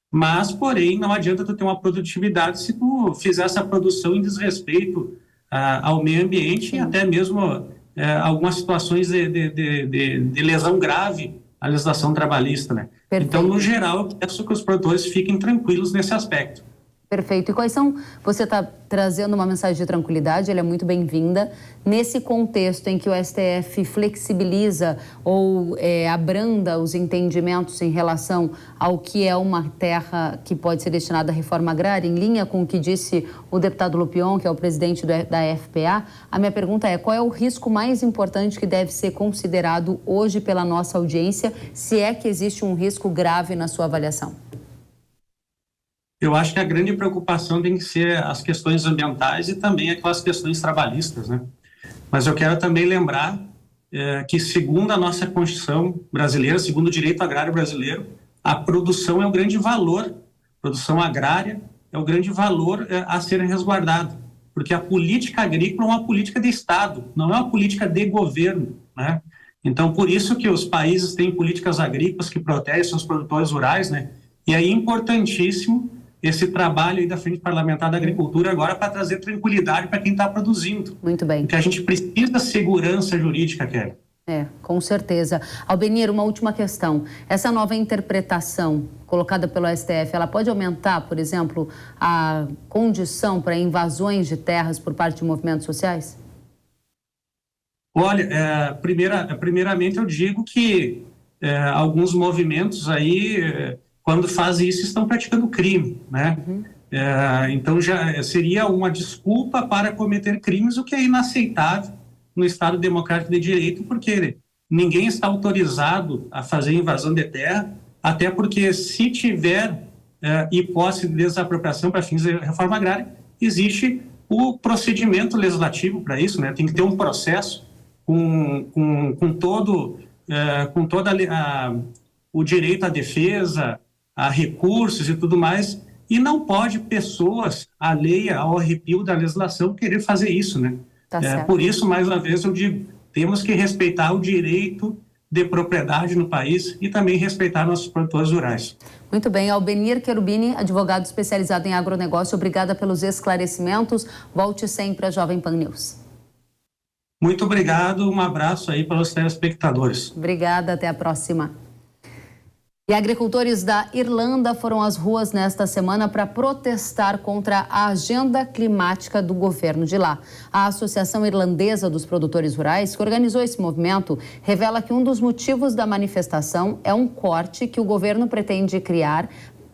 Mas, porém, não adianta tu ter uma produtividade se tu fizer essa produção em desrespeito ao meio ambiente e até mesmo algumas situações de lesão grave à legislação trabalhista, né? Perfeito. Então, no geral, eu peço que os produtores fiquem tranquilos nesse aspecto. Perfeito. E quais são... Você está trazendo uma mensagem de tranquilidade, ela é muito bem-vinda. Nesse contexto em que o STF flexibiliza ou abranda os entendimentos em relação ao que é uma terra que pode ser destinada à reforma agrária, em linha com o que disse o deputado Lupion, que é o presidente da FPA, a minha pergunta é: qual é o risco mais importante que deve ser considerado hoje pela nossa audiência, se é que existe um risco grave na sua avaliação? Eu acho que a grande preocupação tem que ser as questões ambientais e também aquelas questões trabalhistas, né? Mas eu quero também lembrar que, segundo a nossa Constituição brasileira, segundo o direito agrário brasileiro, a produção é o grande valor, a produção agrária é o grande valor a ser resguardado, porque a política agrícola é uma política de Estado, não é uma política de governo, né? Então, por isso que os países têm políticas agrícolas que protegem seus produtores rurais, né? E é importantíssimo esse trabalho aí da Frente Parlamentar da Agricultura agora para trazer tranquilidade para quem está produzindo. Muito bem. Porque a gente precisa de segurança jurídica, Kelly. Com certeza. Albenir, uma última questão. Essa nova interpretação colocada pelo STF, ela pode aumentar, por exemplo, a condição para invasões de terras por parte de movimentos sociais? Olha, primeiramente eu digo que alguns movimentos aí... quando fazem isso, estão praticando crime, né? Então, já seria uma desculpa para cometer crimes, o que é inaceitável no Estado Democrático de Direito, porque ninguém está autorizado a fazer invasão de terra, até porque se tiver hipótese de desapropriação para fins de reforma agrária, existe o procedimento legislativo para isso, né? Tem que ter um processo com todo o direito à defesa, a recursos e tudo mais, e não pode pessoas alheias ao arrepio da legislação querer fazer isso, né? Por isso, mais uma vez, eu digo, temos que respeitar o direito de propriedade no país e também respeitar nossos produtores rurais. Muito bem. Albenir Cherubini, advogado especializado em agronegócio, obrigada pelos esclarecimentos. Volte sempre à Jovem Pan News. Muito obrigado, um abraço aí para os telespectadores. Obrigada, até a próxima. E agricultores da Irlanda foram às ruas nesta semana para protestar contra a agenda climática do governo de lá. A Associação Irlandesa dos Produtores Rurais, que organizou esse movimento, revela que um dos motivos da manifestação é um corte que o governo pretende criar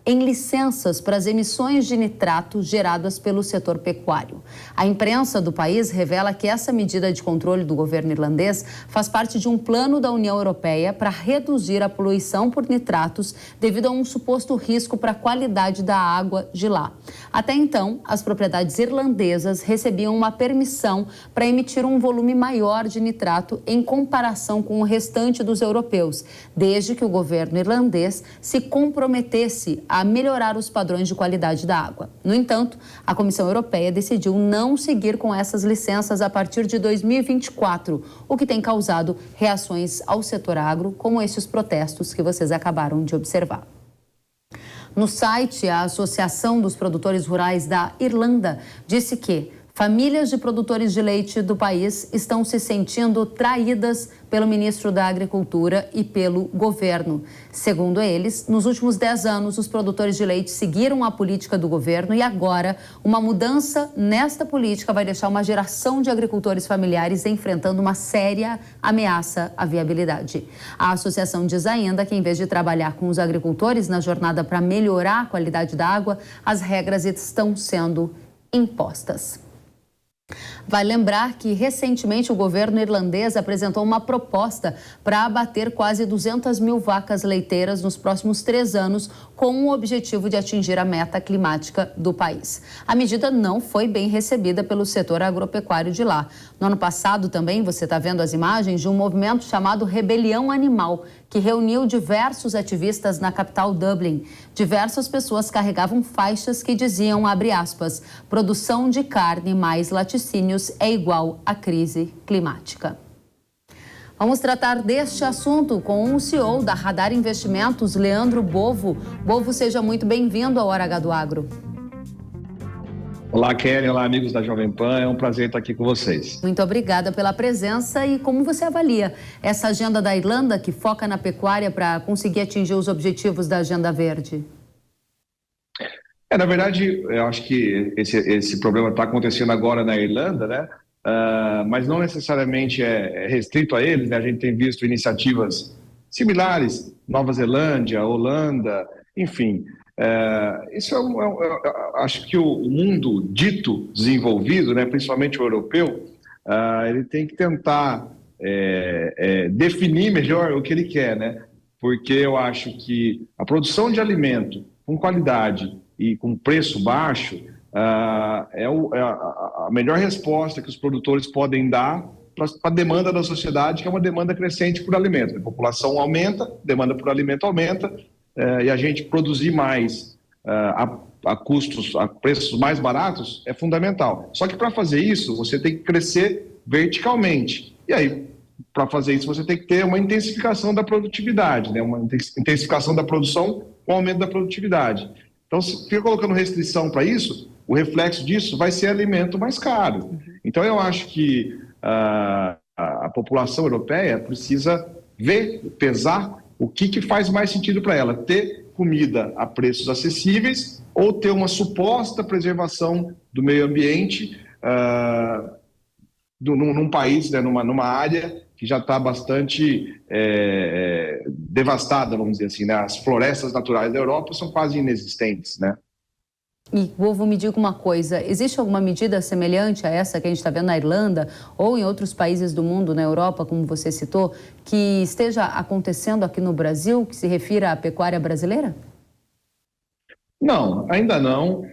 em licenças para as emissões de nitrato geradas pelo setor pecuário. A imprensa do país revela que essa medida de controle do governo irlandês faz parte de um plano da União Europeia para reduzir a poluição por nitratos devido a um suposto risco para a qualidade da água de lá. Até então, as propriedades irlandesas recebiam uma permissão para emitir um volume maior de nitrato em comparação com o restante dos europeus, desde que o governo irlandês se comprometesse a melhorar os padrões de qualidade da água. No entanto, a Comissão Europeia decidiu não seguir com essas licenças a partir de 2024, o que tem causado reações ao setor agro, como esses protestos que vocês acabaram de observar. No site, a Associação dos Produtores Rurais da Irlanda disse que famílias de produtores de leite do país estão se sentindo traídas pelo ministro da Agricultura e pelo governo. Segundo eles, nos últimos 10 anos, os produtores de leite seguiram a política do governo e agora uma mudança nesta política vai deixar uma geração de agricultores familiares enfrentando uma séria ameaça à viabilidade. A associação diz ainda que, em vez de trabalhar com os agricultores na jornada para melhorar a qualidade da água, as regras estão sendo impostas. Vai lembrar que, recentemente, o governo irlandês apresentou uma proposta para abater quase 200 mil vacas leiteiras nos próximos 3 anos, com o objetivo de atingir a meta climática do país. A medida não foi bem recebida pelo setor agropecuário de lá. No ano passado também, você está vendo as imagens de um movimento chamado Rebelião Animal, que reuniu diversos ativistas na capital Dublin. Diversas pessoas carregavam faixas que diziam, abre aspas, produção de carne mais laticínios é igual à crise climática. Vamos tratar deste assunto com o CEO da Radar Investimentos, Leandro Bovo. Bovo, seja muito bem-vindo ao Hora H do Agro. Olá, Kelly. Olá, amigos da Jovem Pan. É um prazer estar aqui com vocês. Muito obrigada pela presença. E como você avalia essa agenda da Irlanda, que foca na pecuária para conseguir atingir os objetivos da Agenda Verde? Na verdade, eu acho que esse problema está acontecendo agora na Irlanda, né? Mas não necessariamente é restrito a eles, né? A gente tem visto iniciativas similares, Nova Zelândia, Holanda, enfim. Isso acho que o mundo dito desenvolvido, né, principalmente o europeu, ele tem que tentar definir melhor o que ele quer, né? Porque eu acho que a produção de alimento com qualidade e com preço baixo é a melhor resposta que os produtores podem dar para a demanda da sociedade, que é uma demanda crescente por alimento. A população aumenta, a demanda por alimento aumenta, e a gente produzir mais a preços mais baratos é fundamental. Só que para fazer isso, você tem que crescer verticalmente. E aí, para fazer isso, você tem que ter uma intensificação da produtividade, né? Uma intensificação da produção com aumento da produtividade. Então, se fica colocando restrição para isso, o reflexo disso vai ser alimento mais caro. Então, eu acho que a população europeia precisa pesar o que faz mais sentido para ela, ter comida a preços acessíveis ou ter uma suposta preservação do meio ambiente num país, né, numa área que já está bastante devastada, vamos dizer assim, né? As florestas naturais da Europa são quase inexistentes, né? E, Bovo, me diga uma coisa, existe alguma medida semelhante a essa que a gente está vendo na Irlanda ou em outros países do mundo, na Europa, como você citou, que esteja acontecendo aqui no Brasil, que se refira à pecuária brasileira? Não, ainda não.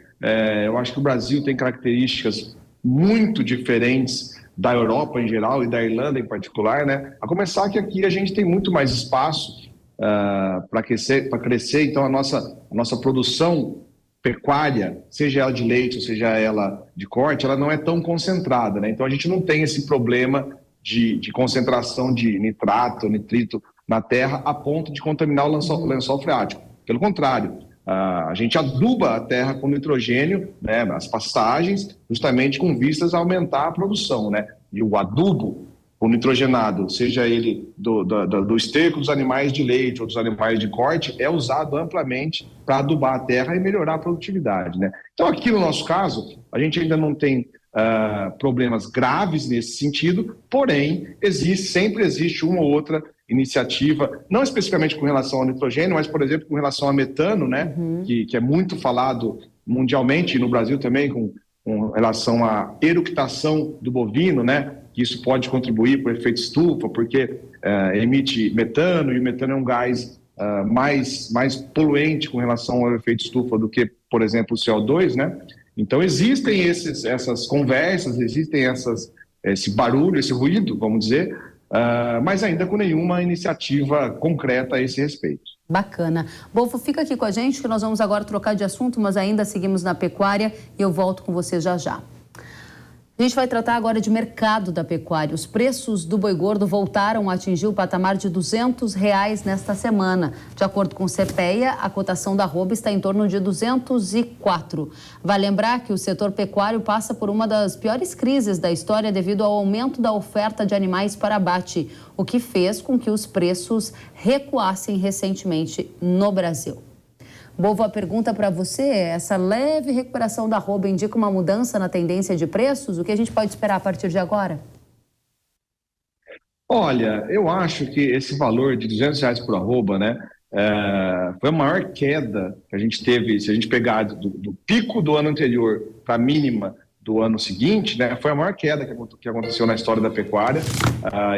Eu acho que o Brasil tem características muito diferentes da Europa em geral e da Irlanda em particular, né? A começar que aqui a gente tem muito mais espaço para crescer, então a nossa produção pecuária, seja ela de leite ou seja ela de corte, ela não é tão concentrada, né? Então a gente não tem esse problema de concentração de nitrato, nitrito na terra a ponto de contaminar o lençol freático. Pelo contrário, a gente aduba a terra com nitrogênio, né, nas pastagens, justamente com vistas a aumentar a produção, né? E o adubo o nitrogenado, seja ele do esterco dos animais de leite ou dos animais de corte, é usado amplamente para adubar a terra e melhorar a produtividade, né? Então, aqui no nosso caso, a gente ainda não tem problemas graves nesse sentido, porém, sempre existe uma ou outra iniciativa, não especificamente com relação ao nitrogênio, mas, por exemplo, com relação a metano, né? Que é muito falado mundialmente, e no Brasil também, com relação à eructação do bovino, né? Que isso pode contribuir para o efeito estufa, porque emite metano, e o metano é um gás mais poluente com relação ao efeito estufa do que, por exemplo, o CO2, né? Então, existem essas conversas, existem esse barulho, esse ruído, vamos dizer, mas ainda com nenhuma iniciativa concreta a esse respeito. Bacana. Bolfo, fica aqui com a gente que nós vamos agora trocar de assunto, mas ainda seguimos na pecuária e eu volto com você já já. A gente vai tratar agora de mercado da pecuária. Os preços do boi gordo voltaram a atingir o patamar de R$ 200 nesta semana. De acordo com o CPEA, a cotação da arroba está em torno de 204. Vale lembrar que o setor pecuário passa por uma das piores crises da história devido ao aumento da oferta de animais para abate, o que fez com que os preços recuassem recentemente no Brasil. Bolfo, a pergunta para você é: essa leve recuperação da arroba indica uma mudança na tendência de preços? O que a gente pode esperar a partir de agora? Olha, eu acho que esse valor de R$200 por arroba, né, foi a maior queda que a gente teve. Se a gente pegar do pico do ano anterior para a mínima do ano seguinte, né, foi a maior queda que aconteceu na história da pecuária.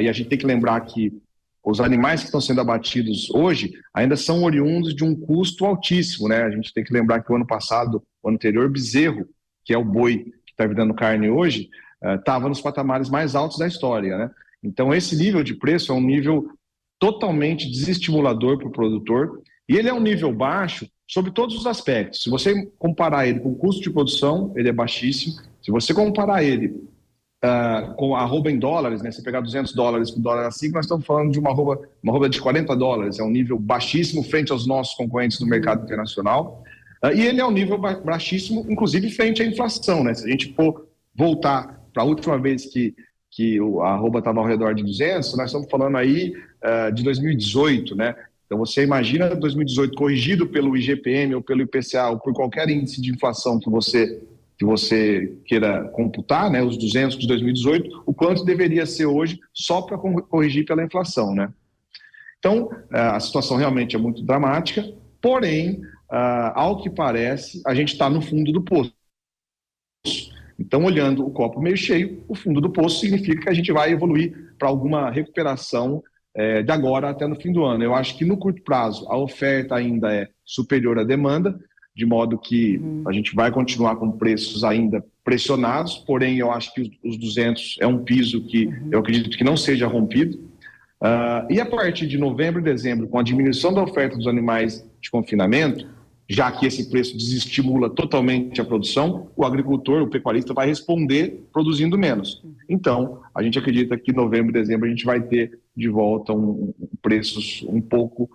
E a gente tem que lembrar que os animais que estão sendo abatidos hoje ainda são oriundos de um custo altíssimo, né? A gente tem que lembrar que o ano passado, o ano anterior, bezerro, que é o boi que está virando carne hoje, estava nos patamares mais altos da história, né? Então, esse nível de preço é um nível totalmente desestimulador para o produtor, e ele é um nível baixo sobre todos os aspectos. Se você comparar ele com o custo de produção, ele é baixíssimo. Se você comparar ele com a arroba em dólares, né? Se pegar $200 com dólar a 5, nós estamos falando de uma arroba de $40, é um nível baixíssimo frente aos nossos concorrentes no mercado internacional, e ele é um nível baixíssimo, inclusive, frente à inflação, né? Se a gente for voltar para a última vez que a arroba estava ao redor de 200, nós estamos falando aí de 2018, né? Então você imagina 2018 corrigido pelo IGPM ou pelo IPCA ou por qualquer índice de inflação que você queira computar, né, os 200 de 2018, o quanto deveria ser hoje só para corrigir pela inflação, né? Então, a situação realmente é muito dramática, porém, ao que parece, a gente está no fundo do poço. Então, olhando o copo meio cheio, o fundo do poço significa que a gente vai evoluir para alguma recuperação de agora até no fim do ano. Eu acho que no curto prazo a oferta ainda é superior à demanda, de modo que a gente vai continuar com preços ainda pressionados, porém eu acho que os 200 é um piso que eu acredito que não seja rompido. E a partir de novembro e dezembro, com a diminuição da oferta dos animais de confinamento, já que esse preço desestimula totalmente a produção, o agricultor, o pecuarista vai responder produzindo menos. Então, a gente acredita que em novembro e dezembro a gente vai ter de volta preços um pouco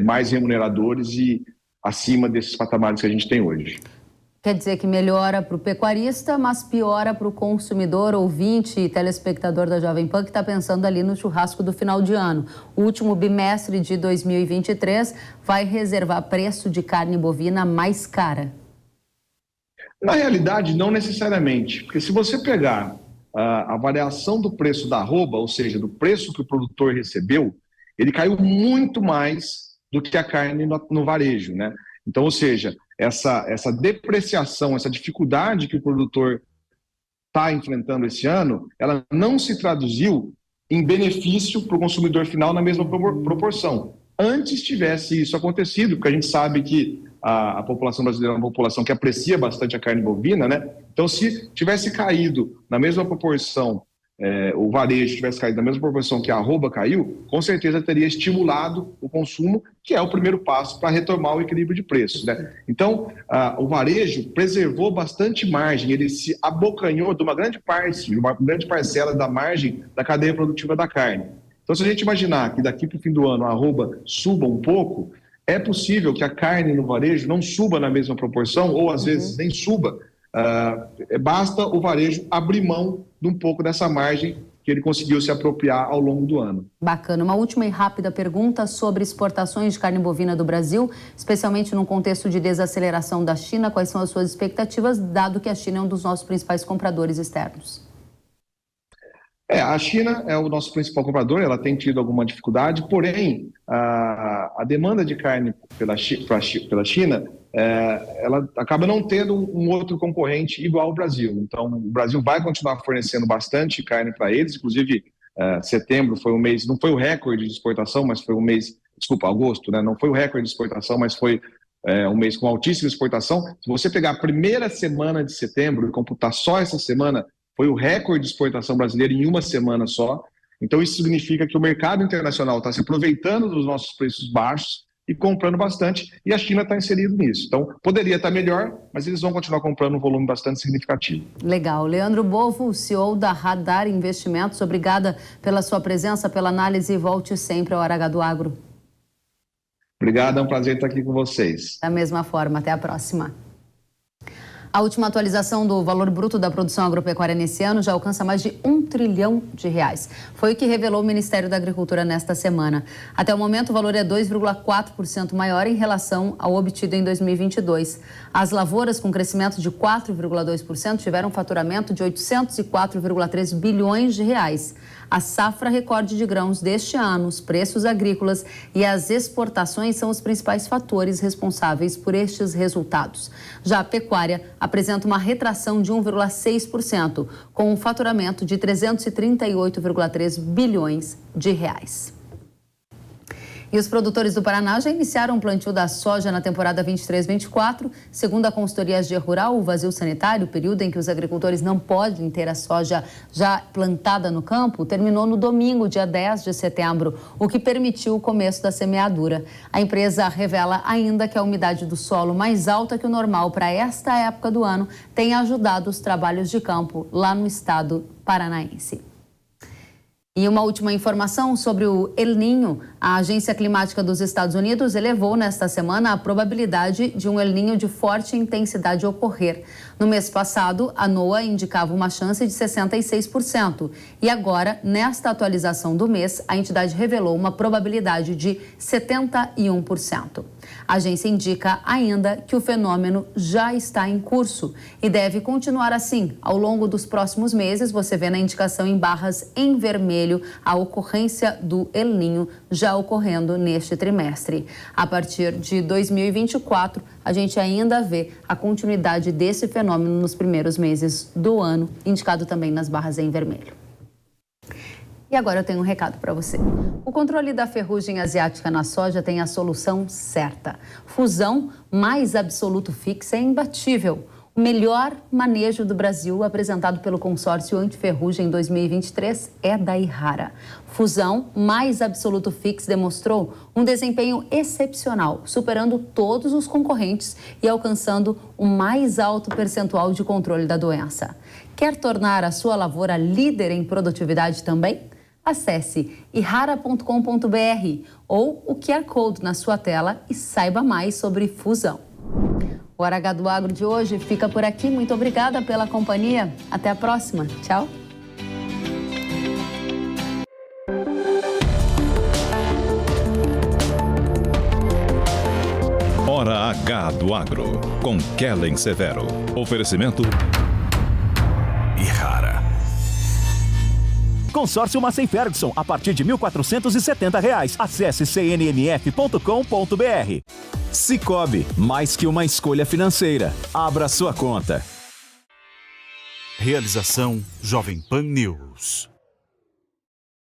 mais remuneradores e acima desses patamares que a gente tem hoje. Quer dizer que melhora para o pecuarista, mas piora para o consumidor, ouvinte e telespectador da Jovem Pan que está pensando ali no churrasco do final de ano. O último bimestre de 2023 vai reservar preço de carne bovina mais cara. Na realidade, não necessariamente, porque se você pegar a variação do preço da arroba, ou seja, do preço que o produtor recebeu, ele caiu muito mais do que a carne no varejo, né? Então, ou seja, essa depreciação, essa dificuldade que o produtor está enfrentando esse ano, ela não se traduziu em benefício para o consumidor final na mesma proporção. Antes tivesse isso acontecido, porque a gente sabe que a população brasileira é uma população que aprecia bastante a carne bovina, né? Então, se tivesse caído na mesma proporção, o varejo tivesse caído na mesma proporção que a arroba caiu, com certeza teria estimulado o consumo, que é o primeiro passo para retomar o equilíbrio de preços, né? Então, o varejo preservou bastante margem, ele se abocanhou de uma grande parcela da margem da cadeia produtiva da carne. Então, se a gente imaginar que daqui para o fim do ano a arroba suba um pouco, é possível que a carne no varejo não suba na mesma proporção, ou às vezes nem suba. Basta o varejo abrir mão de um pouco dessa margem que ele conseguiu se apropriar ao longo do ano. Bacana. Uma última e rápida pergunta sobre exportações de carne bovina do Brasil, especialmente num contexto de desaceleração da China. Quais são as suas expectativas, dado que a China é um dos nossos principais compradores externos? A China é o nosso principal comprador, ela tem tido alguma dificuldade, porém, a demanda de carne pela China, ela acaba não tendo um outro concorrente igual ao Brasil. Então, o Brasil vai continuar fornecendo bastante carne para eles, inclusive setembro foi um mês, não foi o recorde de exportação, mas foi um mês, agosto, né? Não foi o recorde de exportação, mas foi um mês com altíssima exportação. Se você pegar a primeira semana de setembro e computar só essa semana, foi o recorde de exportação brasileira em uma semana só. Então, isso significa que o mercado internacional está se aproveitando dos nossos preços baixos e comprando bastante, e a China está inserida nisso. Então, poderia estar melhor, mas eles vão continuar comprando um volume bastante significativo. Legal. Leandro Bovo, CEO da Radar Investimentos, obrigada pela sua presença, pela análise, e volte sempre ao Hora H do Agro. Obrigado, é um prazer estar aqui com vocês. Da mesma forma, até a próxima. A última atualização do valor bruto da produção agropecuária nesse ano já alcança mais de R$1 trilhão. Foi o que revelou o Ministério da Agricultura nesta semana. Até o momento, o valor é 2,4% maior em relação ao obtido em 2022. As lavouras, com crescimento de 4,2%, tiveram um faturamento de R$ 804,3 bilhões. A safra recorde de grãos deste ano, os preços agrícolas e as exportações são os principais fatores responsáveis por estes resultados. Já a pecuária apresenta uma retração de 1,6%, com um faturamento de R$ 338,3 bilhões. E os produtores do Paraná já iniciaram o plantio da soja na temporada 23-24. Segundo a consultoria AG Rural, o vazio sanitário, o período em que os agricultores não podem ter a soja já plantada no campo, terminou no domingo, dia 10 de setembro, o que permitiu o começo da semeadura. A empresa revela ainda que a umidade do solo, mais alta que o normal para esta época do ano, tem ajudado os trabalhos de campo lá no estado paranaense. E uma última informação sobre o El Niño. A Agência Climática dos Estados Unidos elevou nesta semana a probabilidade de um El Niño de forte intensidade ocorrer. No mês passado, a NOAA indicava uma chance de 66%. E agora, nesta atualização do mês, a entidade revelou uma probabilidade de 71%. A agência indica ainda que o fenômeno já está em curso e deve continuar assim. Ao longo dos próximos meses, você vê na indicação em barras em vermelho a ocorrência do El Niño já ocorrendo neste trimestre. A partir de 2024, a gente ainda vê a continuidade desse fenômeno nos primeiros meses do ano, indicado também nas barras em vermelho. E agora eu tenho um recado para você. O controle da ferrugem asiática na soja tem a solução certa. Fusão mais Absoluto Fix é imbatível. O melhor manejo do Brasil apresentado pelo consórcio anti-ferrugem 2023 é da Yara. Fusão mais Absoluto Fix demonstrou um desempenho excepcional, superando todos os concorrentes e alcançando o mais alto percentual de controle da doença. Quer tornar a sua lavoura líder em produtividade também? Acesse ihara.com.br ou o QR Code na sua tela e saiba mais sobre Fusão. O Hora H do Agro de hoje fica por aqui. Muito obrigada pela companhia. Até a próxima. Tchau. Hora H do Agro, com Kellen Severo. Oferecimento Yara. Consórcio Massey Ferguson, a partir de R$ 1.470. Acesse cnnf.com.br. Sicoob, mais que uma escolha financeira. Abra sua conta. Realização Jovem Pan News.